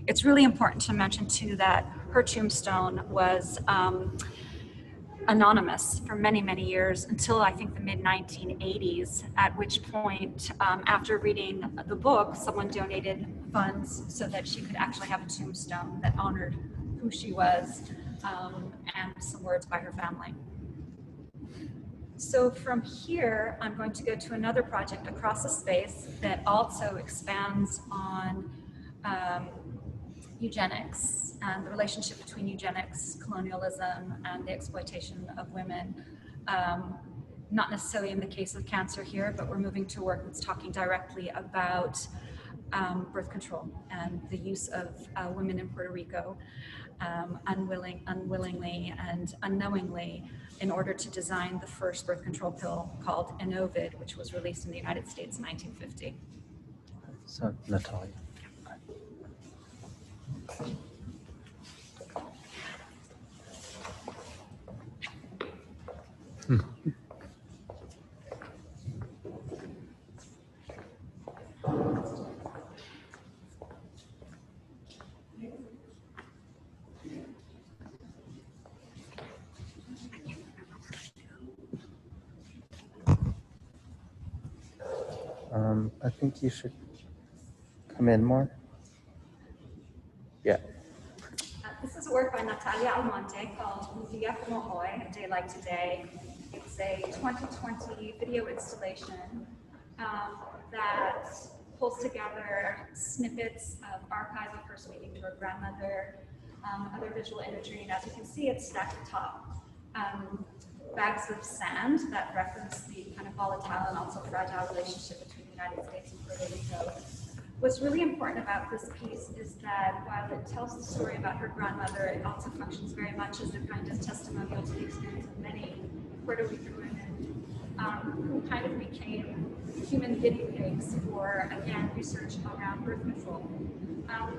It's really important to mention too that her tombstone was anonymous for many, many years until I think the mid-1980s, at which point, after reading the book, someone donated funds so that she could actually have a tombstone that honored who she was and some words by her family. So from here, I'm going to go to another project across the space that also expands on eugenics and the relationship between eugenics, colonialism, and the exploitation of women. Not necessarily in the case of cancer here, but we're moving to work that's talking directly about birth control and the use of women in Puerto Rico unwillingly and unknowingly in order to design the first birth control pill called Inhabited, which was released in the United States in 1950. So, Natalia. I think you should come in more. Yeah. This is a work by Natalia Almonte called Un Día Como Hoy, A Day Like Today. It's a 2020 video installation that pulls together snippets of archive of her speaking to her grandmother, other visual imagery, and as you can see, it's stacked atop bags of sand that reference the kind of volatile and also fragile relationship between the United States and Puerto Rico. What's really important about this piece is that while it tells the story about her grandmother, it also functions very much as a kind of testimonial to the experience of many Puerto Rican women who kind of became human guinea pigs for, again, research around birth control.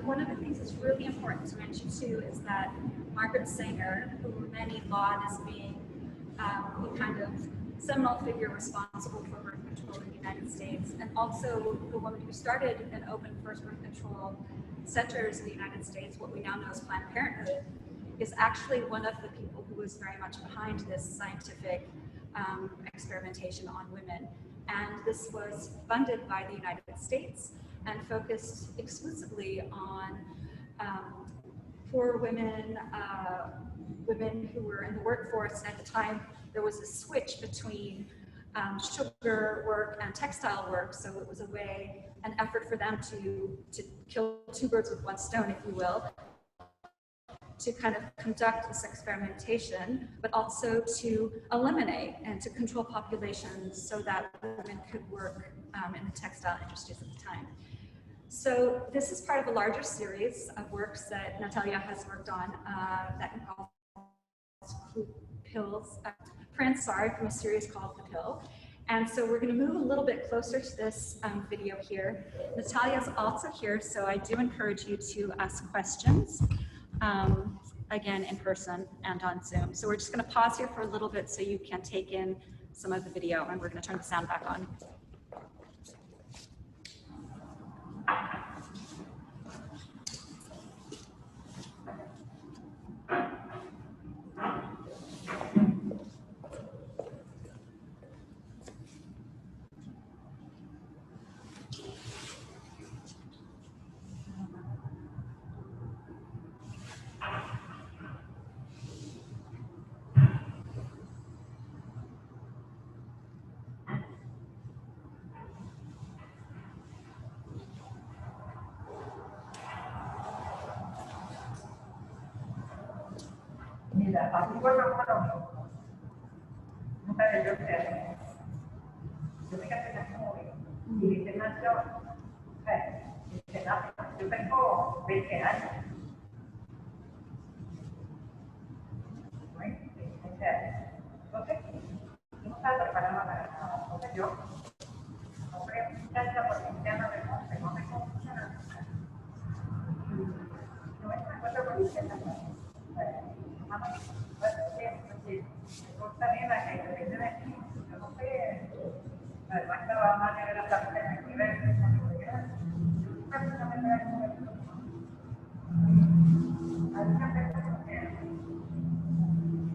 One of the things that's really important to mention too is that Margaret Sanger, who many laud as being the kind of seminal figure responsible for birth control in the United States, and also the woman who started and opened first birth control centers in the United States, what we now know as Planned Parenthood, is actually one of the people who was very much behind this scientific experimentation on women. And this was funded by the United States and focused exclusively on poor women, women who were in the workforce. At the time, there was a switch between sugar work and textile work, so it was a way, an effort for them to kill two birds with one stone, if you will, to kind of conduct this experimentation, but also to eliminate and to control populations so that women could work in the textile industries at the time. So this is part of a larger series of works that Natalia has worked on that involves prints, from a series called The Pill. And so we're going to move a little bit closer to this video here. Natalia's also here, so I do encourage you to ask questions, again, in person and on Zoom. So we're just going to pause here for a little bit so you can take in some of the video, and we're going to turn the sound back on. Mira, así fue lo mismo. Nunca debió ser. Yo me casé con novio y dice nació, dice nació, yo tengo 20 años. Entonces, no estaba preparada para nada. Entonces yo compré un muchacha por cristiana de monte, no sé cómo funciona. No me encuentro con cristiana. Esta nena que depende de aquí, yo no sé, además estaba más de la parte de mi nivel, prácticamente era como hay una persona que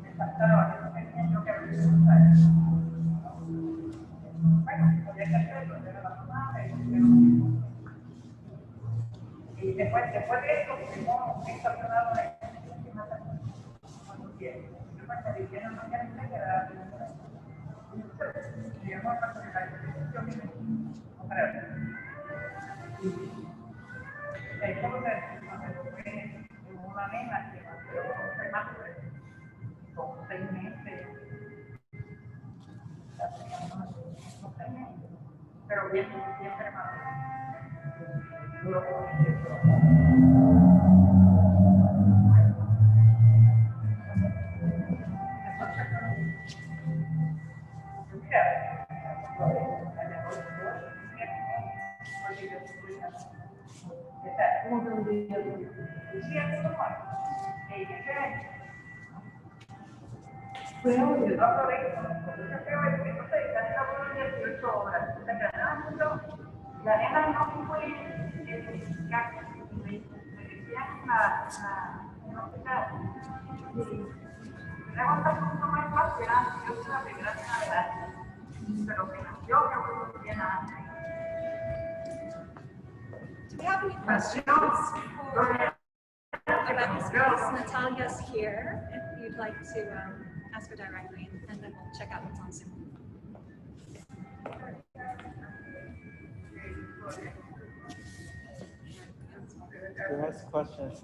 me faltaba, que no tenía yo que abrir un tallo. Bueno, podía que hacerlo, era la mamá, y después de esto, hemos estacionado la yo me diciendo no quiero que quedara y yo no pasé la institución fue una nena que nació prematura con 6 meses pero bien prematura Bueno, yo no aprovecho, yo creo que no sé, casi no puedo 18 horas, o sea, que nada mucho, la nena no fue casi, me decían no sé qué, me aguanta mucho más fácil, yo soy una primera edad, pero que nació, que fue muy bien antes. Do we have any questions about this piece? Natalia's here if you'd like to ask her directly, and then we'll check out what's on Zoom. Who has questions?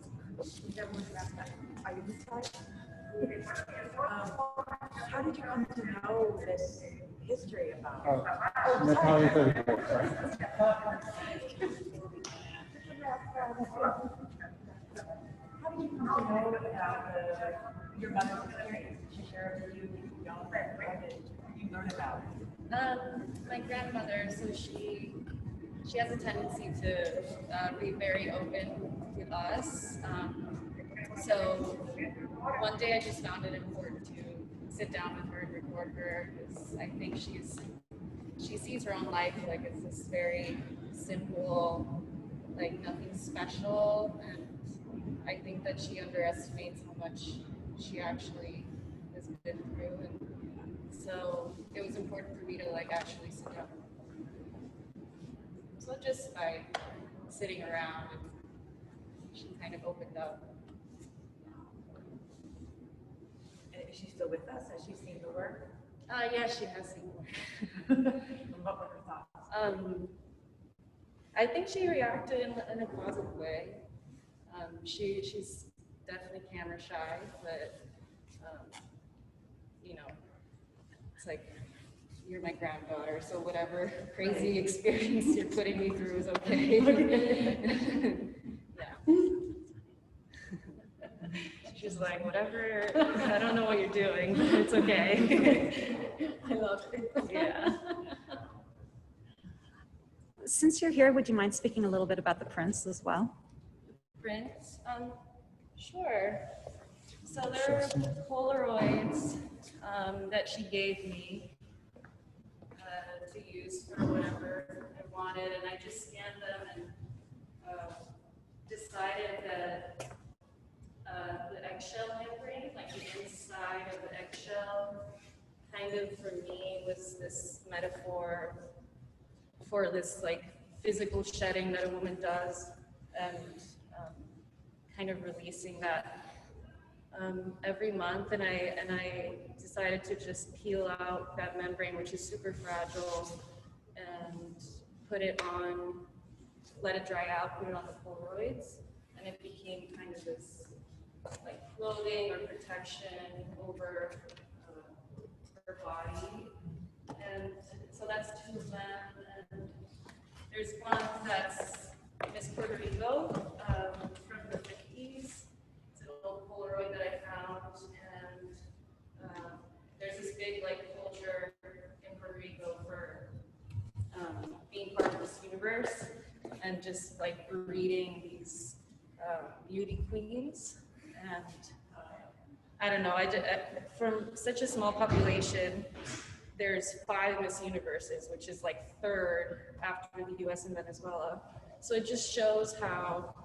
How did you come to know this history about? Natalia's over here. How did you come to know about your mother's experience? Did she share it with you? How did you learn about it? My grandmother, so she has a tendency to be very open with us. So one day I just found it important to sit down with her and record her because I think she sees her own life like it's this very simple, like nothing special, and I think that she underestimates how much she actually has been through, and so it was important for me to like actually sit down. So just by sitting around, she kind of opened up. And is she still with us? Has she seen the work? Yeah, she has seen work. What were her thoughts? I think she reacted in a positive way. She's definitely camera shy, but you know, it's like you're my granddaughter, so whatever crazy experience you're putting me through is okay. Yeah. She's like, whatever, I don't know what you're doing, but it's okay. I love it. Yeah. Since you're here, would you mind speaking a little bit about the prints as well? Prints? Sure. So there are Polaroids that she gave me to use for whatever I wanted, and I just scanned them and decided that the eggshell membrane, like the inside of the eggshell, kind of for me was this metaphor for this like physical shedding that a woman does, and kind of releasing that every month. And I decided to just peel out that membrane, which is super fragile, and put it on, let it dry out, put it on the Polaroids, and it became kind of this like clothing or protection over her body. And so that's two of them. And there's one that's Miss Puerto Rico from the 50s. It's an old Polaroid that I found, and there's this big like culture in Puerto Rico for being part of this universe and just like breeding these beauty queens. And I don't know, from such a small population, there's 5 Miss Universes, which is like 3rd after the US and Venezuela. So it just shows how,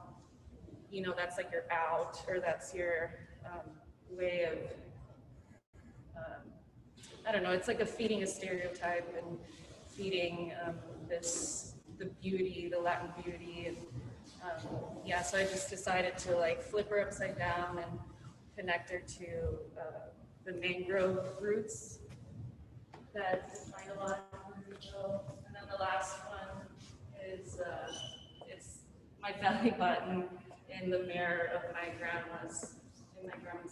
you know, that's like your out, or that's your way of, I don't know, it's like feeding a stereotype and feeding the beauty, the Latin beauty. And yeah, so I just decided to like flip her upside down and connect her to the mangrove roots that you find a lot in Brazil. And then the last one is it's my belly button in the mirror of my grandma's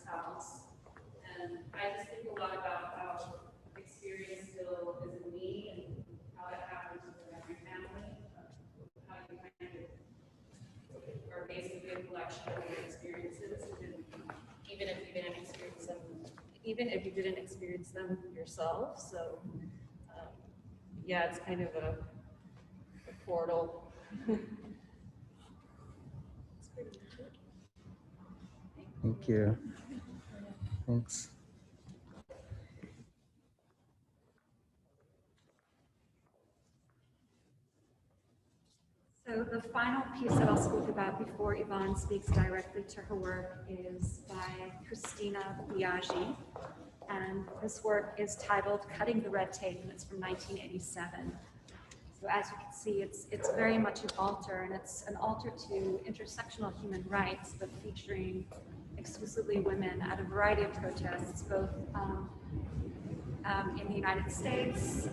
house. And I just think a lot about how experience still is in me and how it happens within every family. How you kind of are basically a collection of your experiences, even if you didn't experience them, even if you didn't experience them yourself. So yeah, it's kind of a portal. Thank you. Thanks. So the final piece that I'll speak about before Yvonne speaks directly to her work is by Christina Biaggi. And this work is titled Cutting the Red Tape, and it's from 1987. So as you can see, it's very much an altar, and it's an altar to intersectional human rights, but featuring exclusively women at a variety of protests, both in the United States,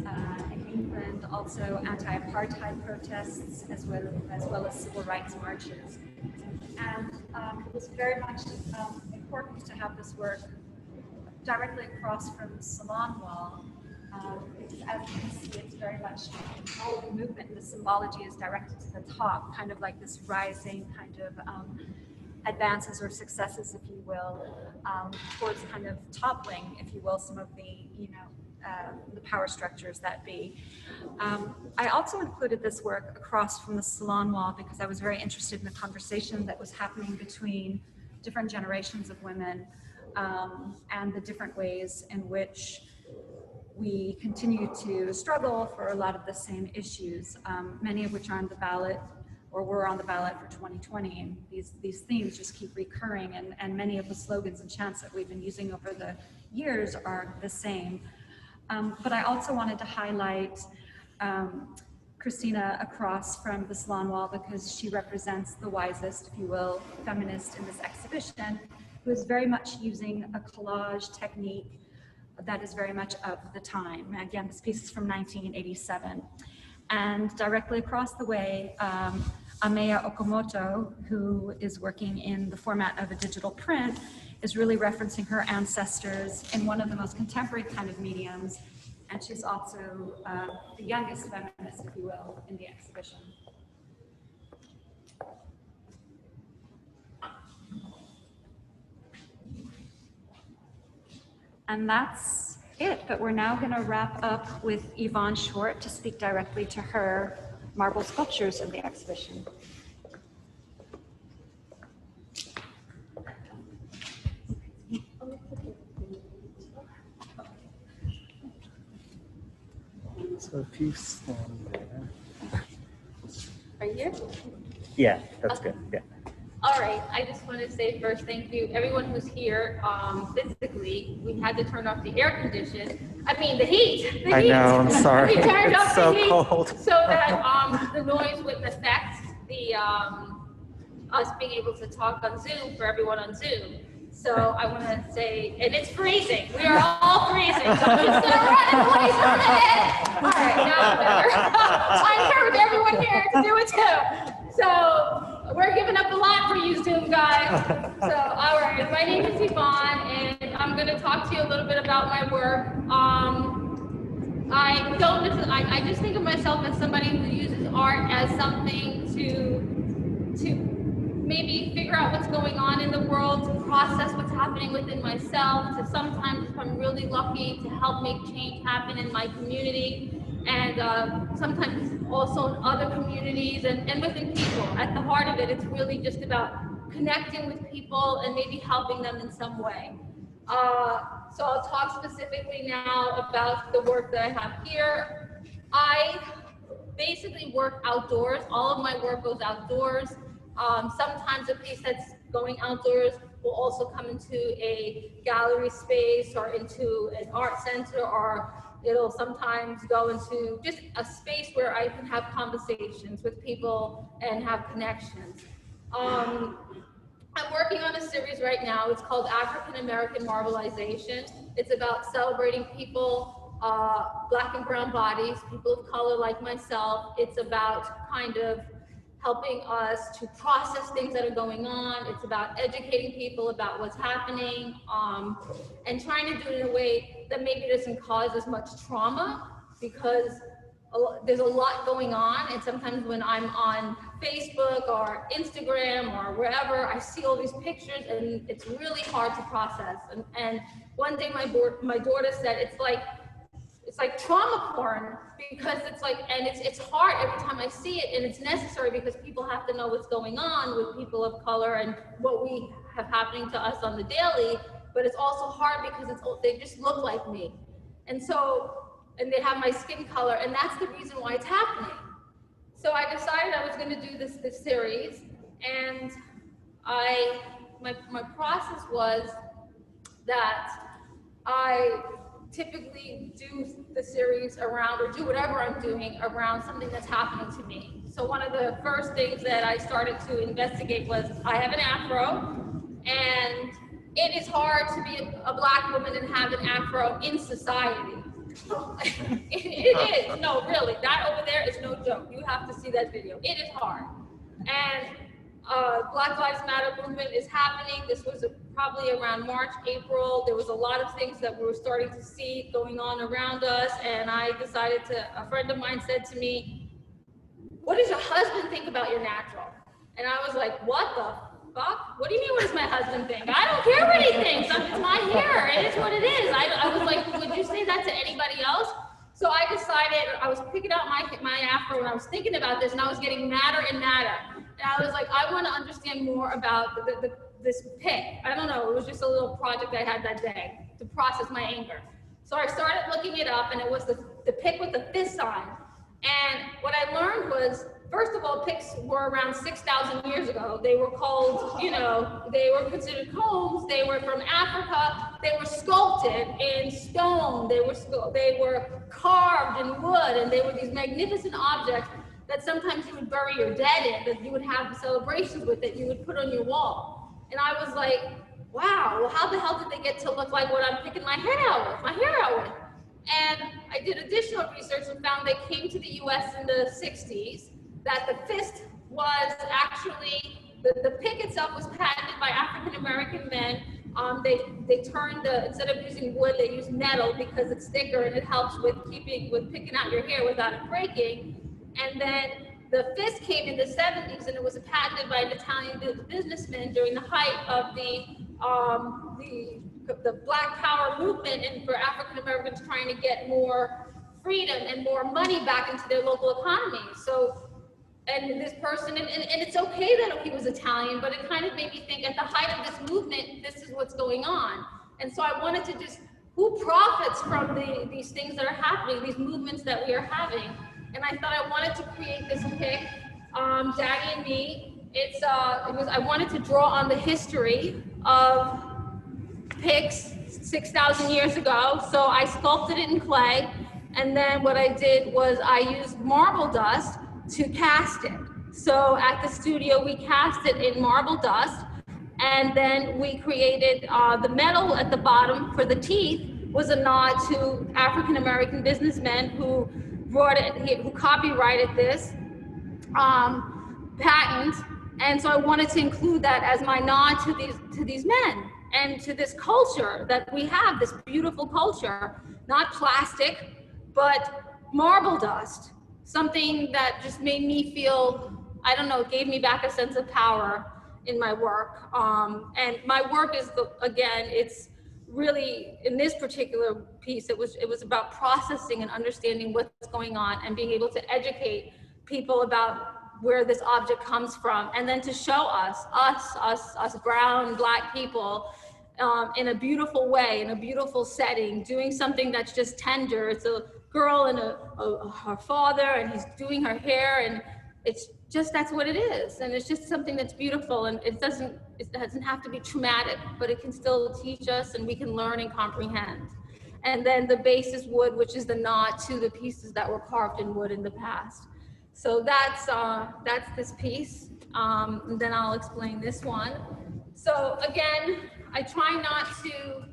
in England, also anti-apartheid protests, as well as civil rights marches. And it was very much important to have this work directly across from the salon wall, because as you can see, it's very much all of the movement and the symbology is directed to the top, kind of like this rising kind of advances or successes, if you will, towards kind of toppling, if you will, some of the, the power structures that be. I also included this work across from the salon wall because I was very interested in the conversation that was happening between different generations of women and the different ways in which we continue to struggle for a lot of the same issues, many of which are on the ballot or were on the ballot for 2020. And these themes just keep recurring, and many of the slogans and chants that we've been using over the years are the same. But I also wanted to highlight Christina across from the salon wall because she represents the wisest, if you will, feminist in this exhibition, who is very much using a collage technique that is very much of the time. Again, this piece is from 1987. And directly across the way, Ameya Okamoto, who is working in the format of a digital print, is really referencing her ancestors in one of the most contemporary kind of mediums and she's also the youngest feminist, if you will, in the exhibition. And that's it, but we're now going to wrap up with Yvonne Shortt to speak directly to her marble sculptures in the exhibition. So if you stand there. Right here? Yeah, that's good. Yeah. All right, I just want to say first, thank you, everyone who's here physically. We had to turn off the air condition. I mean, the heat. I know, I'm sorry. We turned It's off so the heat cold. so that the noise wouldn't affect the us being able to talk on Zoom for everyone on Zoom. So I want to say, and it's freezing. We are all freezing. So I'm just going to run in place for a minute. All right, now better. I encourage everyone here to do it too. So we're giving up a lot for you Zoom guys. So, all right, my name is Yvonne, and I'm going to talk to you a little bit about my work. I just think of myself as somebody who uses art as something to maybe figure out what's going on in the world, to process what's happening within myself, to sometimes, if I'm really lucky, to help make change happen in my community, and sometimes also in other communities and within people. At the heart of it, it's really just about connecting with people and maybe helping them in some way. So I'll talk specifically now about the work that I have here. I basically work outdoors. All of my work goes outdoors. Sometimes a piece that's going outdoors will also come into a gallery space or into an art center, or it'll sometimes go into just a space where I can have conversations with people and have connections. I'm working on a series right now. It's called African American Marbleization. It's about celebrating people, Black and brown bodies, people of color like myself. It's about kind of helping us to process things that are going on. It's about educating people about what's happening, and trying to do it in a way that maybe doesn't cause as much trauma, because there's a lot going on. And sometimes when I'm on Facebook or Instagram or wherever, I see all these pictures and it's really hard to process. And one day my daughter said, it's like trauma porn, because it's like, and it's hard every time I see it, and it's necessary because people have to know what's going on with people of color and what we have happening to us on the daily, but it's also hard because they just look like me. And so, and they have my skin color, and that's the reason why it's happening. So I decided I was gonna do this series, and my process was that I typically do the series around, or do whatever I'm doing around something that's happening to me. So one of the first things that I started to investigate was, I have an afro, and it is hard to be a Black woman and have an afro in society. It is, no, really, that over there is no joke. You have to see that video. It is hard. And Black Lives Matter movement is happening. This was probably around March, April. There was a lot of things that we were starting to see going on around us. And I decided a friend of mine said to me, what does your husband think about your natural? And I was like, what the fuck? What do you mean, what does my husband think? I don't care what he thinks. It's my hair. It is what it is. I was like, would you say that to anybody else? So I decided, I was picking out my afro, and I was thinking about this, and I was getting madder and madder. And I was like, I want to understand more about this pick. I don't know, it was just a little project I had that day to process my anger. So I started looking it up, and it was the pick with the fist sign. And what I learned was, first of all, picks were around 6,000 years ago. They were called, they were considered combs. They were from Africa. They were sculpted in stone. They were carved in wood, and they were these magnificent objects that sometimes you would bury your dead in, that you would have celebrations with, that you would put on your wall. And I was like, wow, well, how the hell did they get to look like what I'm picking my hair out with? And I did additional research and found they came to the US in the 60s, that the fist was actually, the pick itself was patented by African American men They turned instead of using wood, they use metal because it's thicker and it helps with picking out your hair without it breaking. And then the fist came in the 70s, and it was patented by an Italian businessman during the height of the Black Power movement, and for African Americans trying to get more freedom and more money back into their local economy. So, and this person, and it's okay that he was Italian, but it kind of made me think at the height of this movement, this is what's going on. And so I wanted to just, who profits from these things that are happening, these movements that we are having? And I thought I wanted to create this pic, Daddy and Me. I wanted to draw on the history of pics 6,000 years ago. So I sculpted it in clay. And then what I did was I used marble dust to cast it. So at the studio, we cast it in marble dust. And then we created the metal at the bottom for the teeth was a nod to African American businessmen who who copyrighted this patent. And so I wanted to include that as my nod to these men and to this culture that we have, this beautiful culture, not plastic, but marble dust, something that just made me feel, I don't know, gave me back a sense of power in my work. And my work is, again, it's really, in this particular piece, it was about processing and understanding what's going on and being able to educate people about where this object comes from, and then to show us brown, Black people, in a beautiful way, in a beautiful setting, doing something that's just tender. It's a girl and her father, and he's doing her hair, and it's just, that's what it is. And it's just something that's beautiful, and it doesn't have to be traumatic, but it can still teach us, and we can learn and comprehend. And then the base is wood, which is the nod to the pieces that were carved in wood in the past. So that's this piece, and then I'll explain this one. So again, I try not to,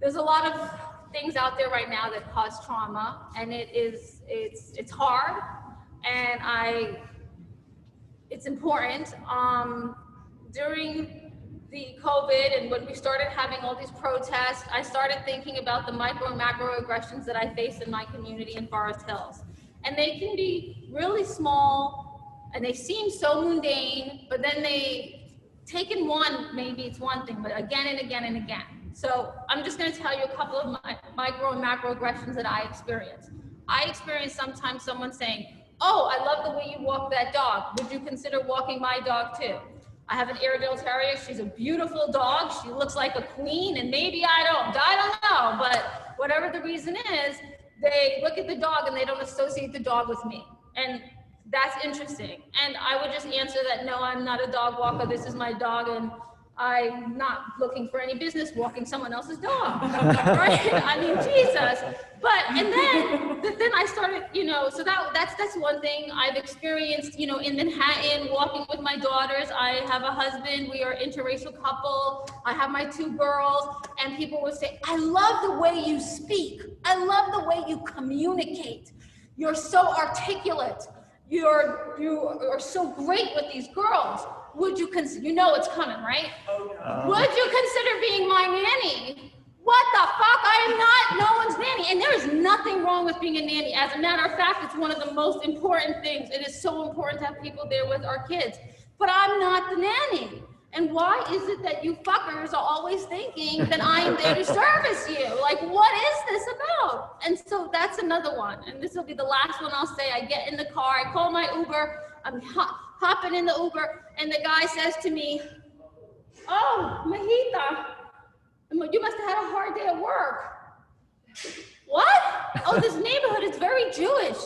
there's a lot of things out there right now that cause trauma, and it's hard, and it's important. During the COVID and when we started having all these protests, I started thinking about the micro and macro aggressions that I face in my community in Forest Hills. And they can be really small, and they seem so mundane, but then taken one, maybe it's one thing, but again and again and again. So I'm just gonna tell you a couple of my micro and macro aggressions that I experienced. I experienced sometimes someone saying, "Oh, I love the way you walk that dog. Would you consider walking my dog too?" I have an Airedale Terrier. She's a beautiful dog. She looks like a queen, and maybe I don't know, but whatever the reason is, they look at the dog and they don't associate the dog with me. And that's interesting. And I would just answer that, no, I'm not a dog walker. This is my dog, and I'm not looking for any business walking someone else's dog, right? I mean, Jesus. But, and then I started, so that's one thing I've experienced, in Manhattan, walking with my daughters. I have a husband, we are an interracial couple. I have my 2 girls, and people would say, "I love the way you speak. I love the way you communicate. You're so articulate. You are so great with these girls. Would you consider," it's coming, right? Would you consider being my nanny? What the fuck? I am not no one's nanny. And there is nothing wrong with being a nanny. As a matter of fact, it's one of the most important things. It is so important to have people there with our kids. But I'm not the nanny. And why is it that you fuckers are always thinking that I am there to service you? Like, what is this about? And so that's another one. And this will be the last one I'll say. I get in the car, I call my Uber, I'm hopping in the Uber, and the guy says to me, "Oh, Mahita, you must have had a hard day at work." What? "Oh, this neighborhood is very Jewish."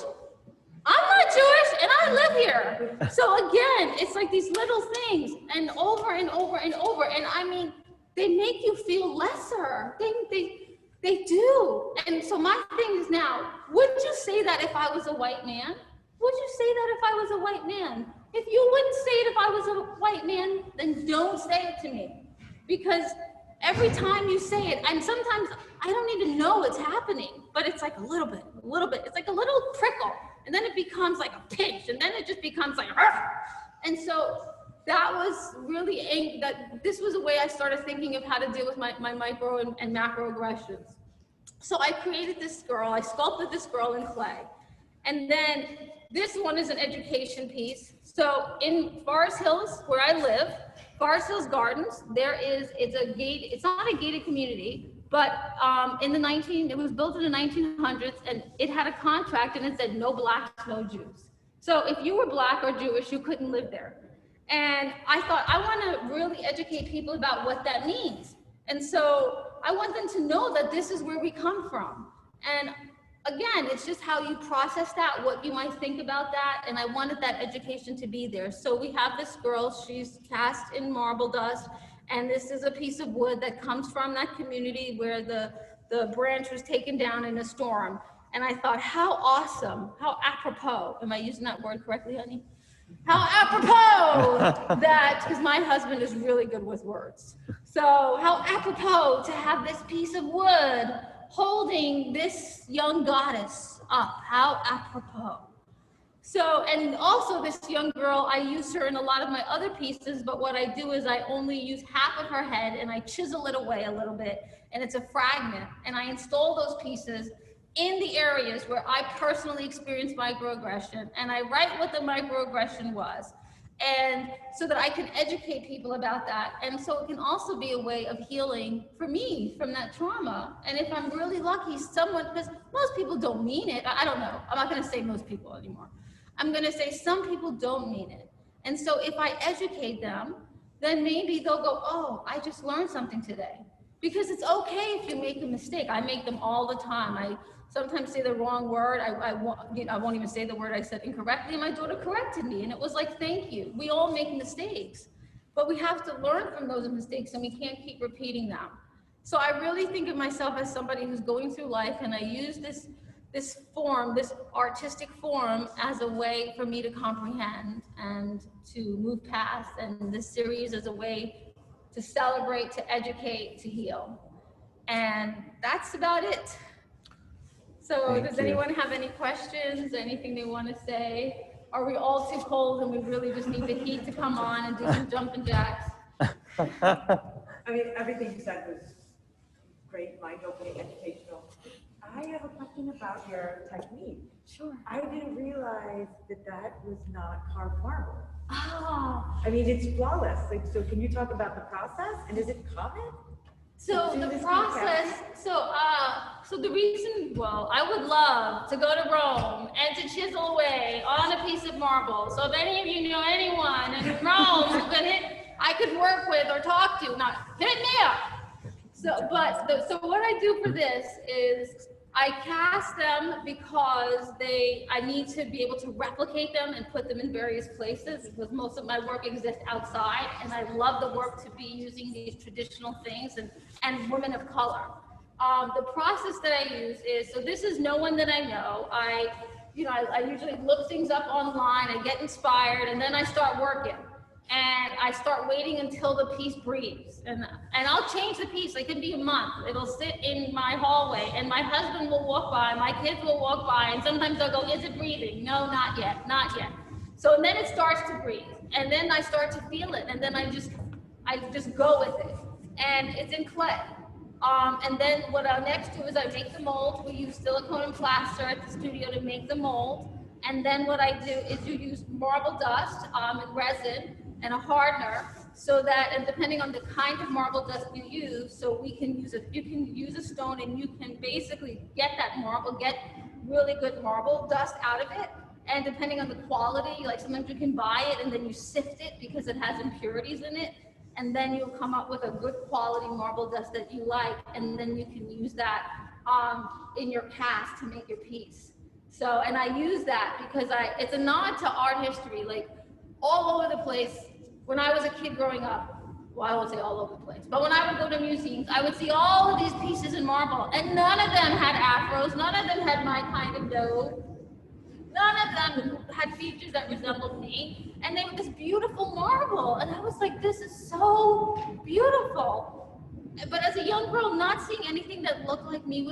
I'm not Jewish, and I live here. So again, it's like these little things, and over and over and over. And I mean, they make you feel lesser. They do. And so my thing is now, would you say that if I was a white man? Would you say that if I was a white man? If you wouldn't say it if I was a white man, then don't say it to me. Because every time you say it, and sometimes I don't even know it's happening, but it's like a little bit. It's like a little prickle. And then it becomes like a pinch, and then it just becomes like, argh! And so that was really, this was a way I started thinking of how to deal with my micro and macro aggressions. So I created this girl, I sculpted this girl in clay. And then this one is an education piece. So in Forest Hills, where I live, Forest Hills Gardens, it's not a gated community, but it was built in the 1900s, and it had a contract and it said no blacks, no Jews. So if you were black or Jewish, you couldn't live there. And I thought, I want to really educate people about what that means. And so I want them to know that this is where we come from. And again, it's just how you process that, what you might think about that. And I wanted that education to be there. So we have this girl, she's cast in marble dust. And this is a piece of wood that comes from that community where the branch was taken down in a storm. And I thought, how awesome, how apropos. Am I using that word correctly, honey? How apropos that, because my husband is really good with words. So how apropos to have this piece of wood holding this young goddess up, how apropos. So, and also this young girl, I use her in a lot of my other pieces, but what I do is I only use half of her head and I chisel it away a little bit, and it's a fragment, and I install those pieces in the areas where I personally experienced microaggression, and I write what the microaggression was, and so that I can educate people about that. And so it can also be a way of healing for me from that trauma. And if I'm really lucky, someone, because most people don't mean it, I don't know, I'm not gonna say most people anymore. I'm gonna say some people don't mean it. And so if I educate them, then maybe they'll go, oh, I just learned something today. Because it's okay if you make a mistake. I make them all the time. I sometimes say the wrong word. I won't even say the word I said incorrectly, and my daughter corrected me, and it was like, thank you. We all make mistakes, but we have to learn from those mistakes, and we can't keep repeating them. So I really think of myself as somebody who's going through life, and I use this form, this artistic form, as a way for me to comprehend and to move past, and this series as a way to celebrate, to educate, to heal. And that's about it. So does anyone have any questions, anything they want to say? Are we all too cold and we really just need the heat to come on and do some jumping jacks? I mean, everything you said was great, mind-opening, educational. I have a question about your technique. Sure. I didn't realize that was not carved marble. Oh. I mean, it's flawless. Like, so can you talk about the process, and is it common? So the process, so the reason, well, I would love to go to Rome and to chisel away on a piece of marble. So if any of you know anyone in Rome that I could work with or talk to, not hit me up. So, so what I do for this is I cast them because I need to be able to replicate them and put them in various places, because most of my work exists outside, and I love the work to be using these traditional things and women of color. The process that I use is, so this is no one that I know. I usually look things up online, I get inspired, and then I start working. And I start waiting until the piece breathes. And I'll change the piece. It could be a month. It'll sit in my hallway, and my husband will walk by, my kids will walk by, and sometimes they'll go, is it breathing? No, not yet, not yet. So then it starts to breathe. And then I start to feel it, and then I just go with it. And it's in clay. And then what I'll next do is I make the mold. We use silicone and plaster at the studio to make the mold. And then what I do is you use marble dust and resin and a hardener, so that, and depending on the kind of marble dust you use, so you can use a stone and you can basically get that marble, get really good marble dust out of it. And depending on the quality, like sometimes you can buy it and then you sift it because it has impurities in it. And then you'll come up with a good quality marble dust that you like. And then you can use that in your cast to make your piece. So, and I use that because it's a nod to art history, like all over the place. When I was a kid growing up, well, I won't say all over the place, but when I would go to museums, I would see all of these pieces in marble, and none of them had afros, none of them had my kind of nose, none of them had features that resembled me, and they were this beautiful marble, and I was like, this is so beautiful. But as a young girl, not seeing anything that looked like me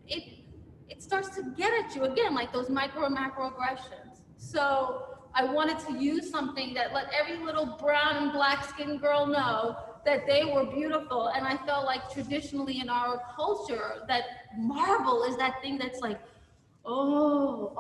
it starts to get at you again, like those micro and macro aggressions. So I wanted to use something that let every little brown and black skinned girl know that they were beautiful. And I felt like traditionally in our culture that marble is that thing that's like, oh.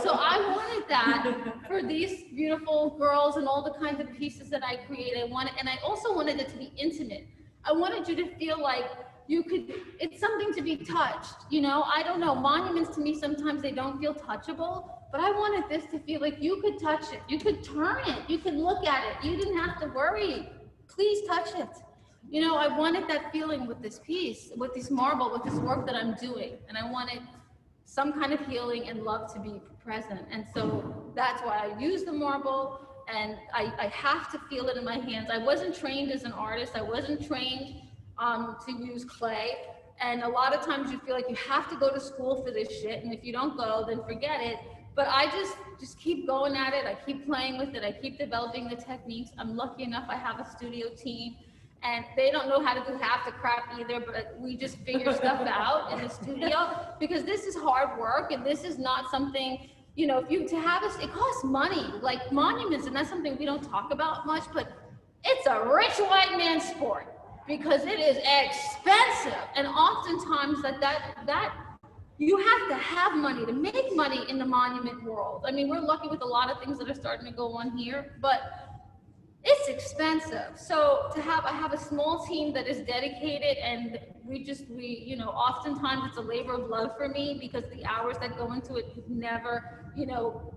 So I wanted that for these beautiful girls and all the kinds of pieces that I created. And I also wanted it to be intimate. I wanted you to feel like it's something to be touched, you know? I don't know, monuments to me, sometimes they don't feel touchable, but I wanted this to feel like you could touch it, you could turn it, you could look at it, you didn't have to worry, please touch it. You know, I wanted that feeling with this piece, with this marble, with this work that I'm doing, and I wanted some kind of healing and love to be present, and so that's why I use the marble, and I have to feel it in my hands. I wasn't trained as an artist, I wasn't trained to use clay, and a lot of times you feel like you have to go to school for this shit, and if you don't go, then forget it. But I just keep going at it, I keep playing with it, I keep developing the techniques. I'm lucky enough I have a studio team, and they don't know how to do half the crap either, but we just figure stuff out in the studio, because this is hard work, and this is not something, you know, it costs money, like monuments, and that's something we don't talk about much, but it's a rich white man's sport. Because it is expensive, and oftentimes that you have to have money to make money in the monument world. I mean, we're lucky with a lot of things that are starting to go on here, but it's expensive. So I have a small team that is dedicated, and we you know, oftentimes it's a labor of love for me, because the hours that go into it could never, you know,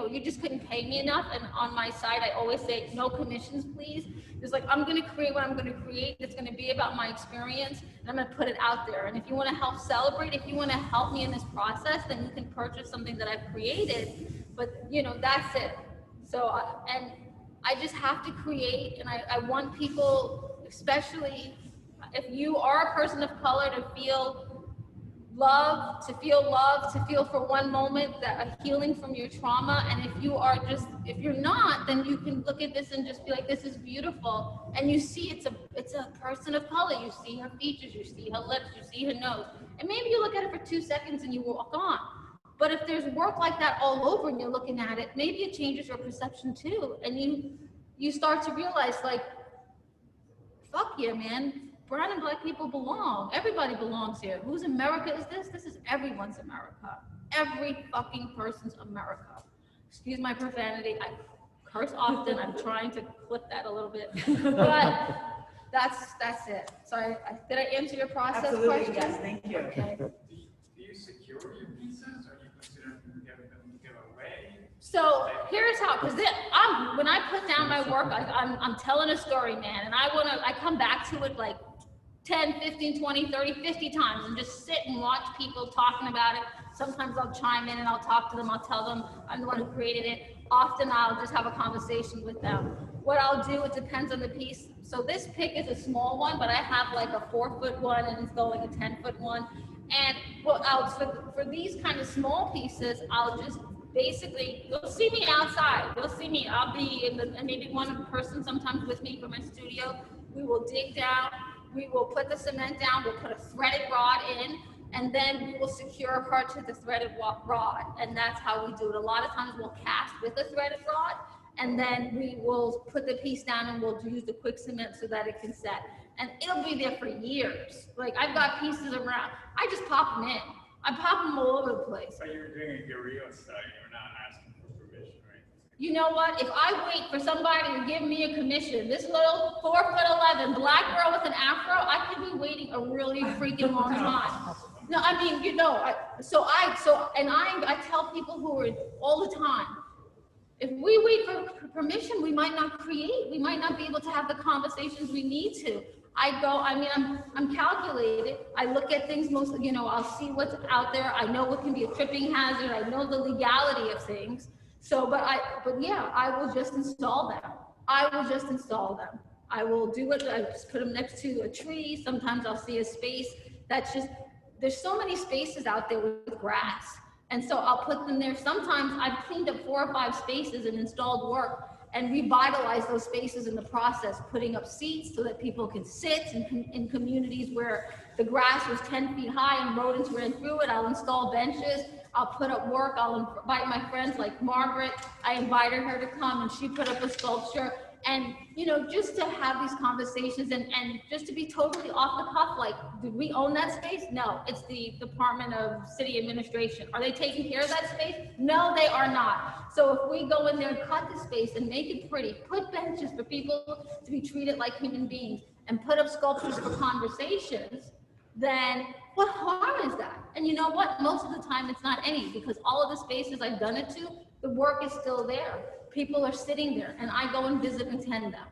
you just couldn't pay me enough. And on my side, I always say, no commissions, please. It's like, I'm gonna create what I'm gonna create. It's gonna be about my experience, and I'm gonna put it out there. And if you wanna help celebrate, if you wanna help me in this process, then you can purchase something that I've created. But you know, that's it. So, and I just have to create, and I want people, especially if you are a person of color, to feel love, to feel for one moment that a healing from your trauma. And if you're not, then you can look at this and just be like, this is beautiful. And you see it's a person of color. You see her features, you see her lips, you see her nose. And maybe you look at it for 2 seconds and you walk on. But if there's work like that all over and you're looking at it, maybe it changes your perception too. And you start to realize, like, fuck yeah, man. Brown and black people belong. Everybody belongs here. Whose America is this? This is everyone's America. Every fucking person's America. Excuse my profanity. I curse often. I'm trying to clip that a little bit. But that's it. So did I answer your process question? Yes, thank you. Okay. Do you secure your pieces, or do you consider them to give away? So here's how, because when I put down my work, I'm telling a story, man, and I come back to it like 10, 15, 20, 30, 50 times and just sit and watch people talking about it. Sometimes I'll chime in and I'll talk to them. I'll tell them I'm the one who created it. Often I'll just have a conversation with them. What I'll do, it depends on the piece. So this pick is a small one, but I have like a 4-foot one, and it's going a 10-foot one. And for these kind of small pieces, I'll just basically, you'll see me outside. You'll see me, I'll be and maybe one person sometimes with me from my studio. We will dig down. We will put the cement down, we'll put a threaded rod in, and then we will secure her to the threaded rod. And that's how we do it. A lot of times we'll cast with a threaded rod, and then we will put the piece down and we'll use the quick cement so that it can set. And it'll be there for years. Like, I've got pieces around, I just pop them in. I pop them all over the place. So you're doing a guerilla-style, you're not asking for permission, right? You know what? If I wait for somebody to give me a commission, this little 4'11" black girl with an afro, I could be waiting a really freaking long time. No, I mean, you know, I tell people who are all the time, if we wait for permission, we might not create. We might not be able to have the conversations we need to. I'm calculated. I look at things mostly, you know, I'll see what's out there. I know what can be a tripping hazard. I know the legality of things. So, but yeah, I will just install them. I will do it. I just put them next to a tree. Sometimes I'll see a space that's just, there's so many spaces out there with grass. And so I'll put them there. Sometimes I've cleaned up 4 or 5 spaces and installed work. and revitalize those spaces in the process, putting up seats so that people can sit in communities where the grass was 10 feet high and rodents ran through it. I'll install benches. I'll put up work. I'll invite my friends like Margaret. I invited her to come and she put up a sculpture. And, you know, just to have these conversations and just to be totally off the cuff, like, did we own that space? No, it's the Department of City Administration. Are they taking care of that space? No, they are not. So if we go in there and cut the space and make it pretty, put benches for people to be treated like human beings and put up sculptures for conversations, then what harm is that? And you know what? Most of the time it's not any, because all of the spaces I've done it to, the work is still there. People are sitting there and I go and visit and tend them.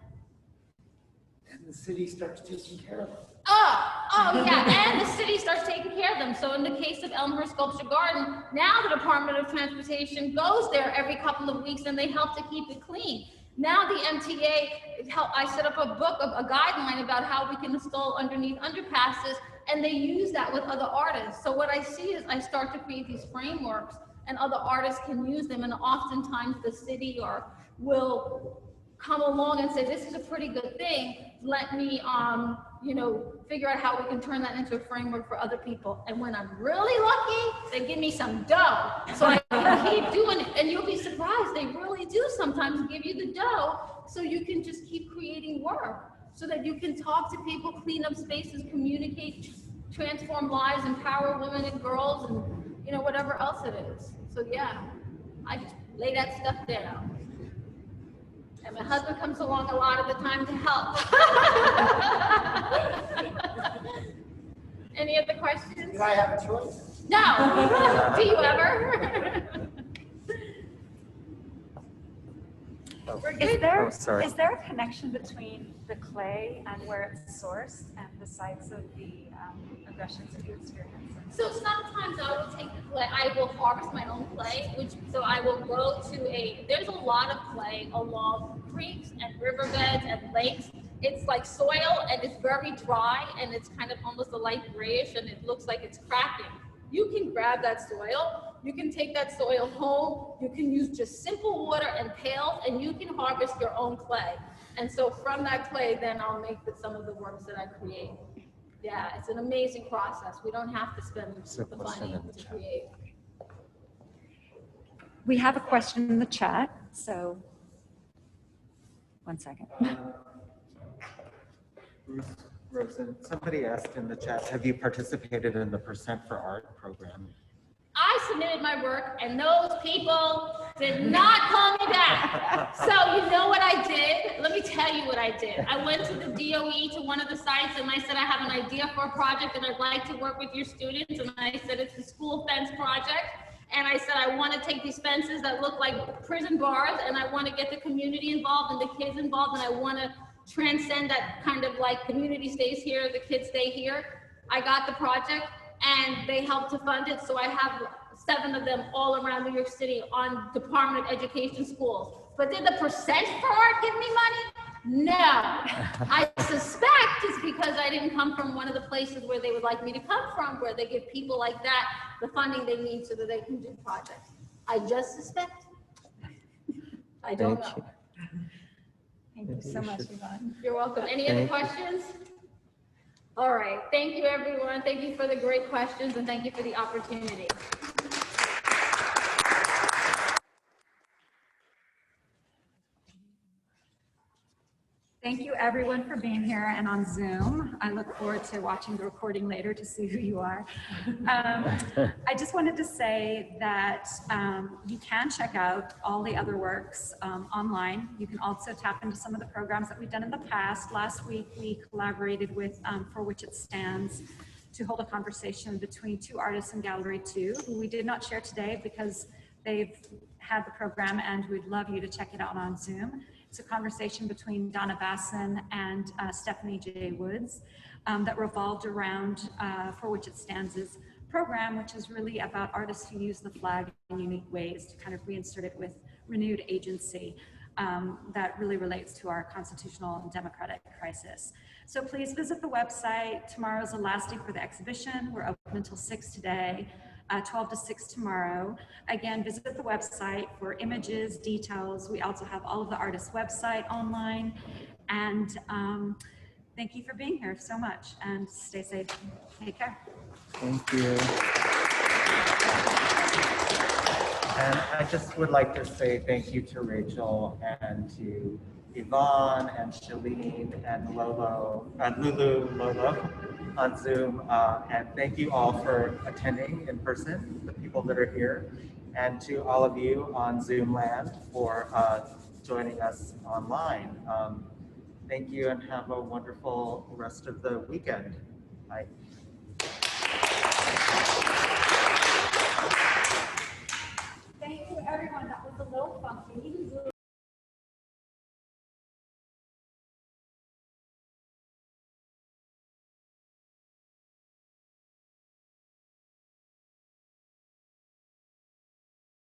And the city starts taking care of them. Oh yeah, and the city starts taking care of them. So in the case of Elmhurst Sculpture Garden, now the Department of Transportation goes there every couple of weeks and they help to keep it clean. Now the MTA, I set up a guideline about how we can install underneath underpasses, and they use that with other artists. So what I see is I start to create these frameworks and other artists can use them, and oftentimes the city will come along and say, this is a pretty good thing, let me you know, figure out how we can turn that into a framework for other people. And when I'm really lucky, they give me some dough, so I can keep doing it. And you'll be surprised, they really do sometimes give you the dough, so you can just keep creating work, so that you can talk to people, clean up spaces, communicate, transform lives, empower women and girls, and you know, whatever else it is. So yeah, I just lay that stuff down. And my husband comes along a lot of the time to help. Any other questions? Do I have a choice? No. Do you ever? Is there a connection between the clay and where it's sourced and the sites of the aggressions that you experience? So sometimes I will take the clay, I will harvest my own clay, so I will go to there's a lot of clay along creeks and riverbeds and lakes. It's like soil and it's very dry and it's kind of almost a light grayish and it looks like it's cracking. You can grab that soil, you can take that soil home, you can use just simple water and pails, and you can harvest your own clay. And so from that clay, then I'll make some of the works that I create. Yeah, it's an amazing process. We don't have to spend the money to create. We have a question in the chat, so 1 second. Bruce Rosen, somebody asked in the chat, have you participated in the Percent for Art program? I submitted my work and those people did not call me back. So you know what I did? Let me tell you what I did. I went to the DOE, to one of the sites, and I said, I have an idea for a project and I'd like to work with your students. And I said, it's the school fence project. And I said, I want to take these fences that look like prison bars and I want to get the community involved and the kids involved, and I want to transcend that kind of like community stays here, the kids stay here. I got the project and they helped to fund it. So I have 7 of them all around New York City on Department of Education schools. But did the Percent for Art give me money? No. I suspect it's because I didn't come from one of the places where they would like me to come from, where they give people like that the funding they need so that they can do projects. I just suspect. I don't know. Thank you so much, Yvonne. You're welcome. Any other questions? All right. Thank you, everyone. Thank you for the great questions and thank you for the opportunity. Thank you, everyone, for being here and on Zoom. I look forward to watching the recording later to see who you are. I just wanted to say that you can check out all the other works online. You can also tap into some of the programs that we've done in the past. Last week, we collaborated with For Which It Stands to hold a conversation between 2 artists in Gallery 2, who we did not share today because they've had the program, and we'd love you to check it out on Zoom. It's a conversation between Donna Basson and Stephanie J. Woods that revolved around For Which It Stands' program, which is really about artists who use the flag in unique ways to kind of reinsert it with renewed agency that really relates to our constitutional and democratic crisis. So please visit the website. Tomorrow's the last day for the exhibition. We're open until 6 today. 12 to 6 tomorrow. Again, visit the website for images, details. We also have all of the artists' website online. And thank you for being here so much, and stay safe. Take care. Thank you. And I just would like to say thank you to Rachel and to Yvonne and Shellyne and Lulu LoLo on Zoom. And thank you all for attending in person, the people that are here, and to all of you on Zoom land for joining us online. Thank you and have a wonderful rest of the weekend. Bye. Thank you, everyone. That was a little funky.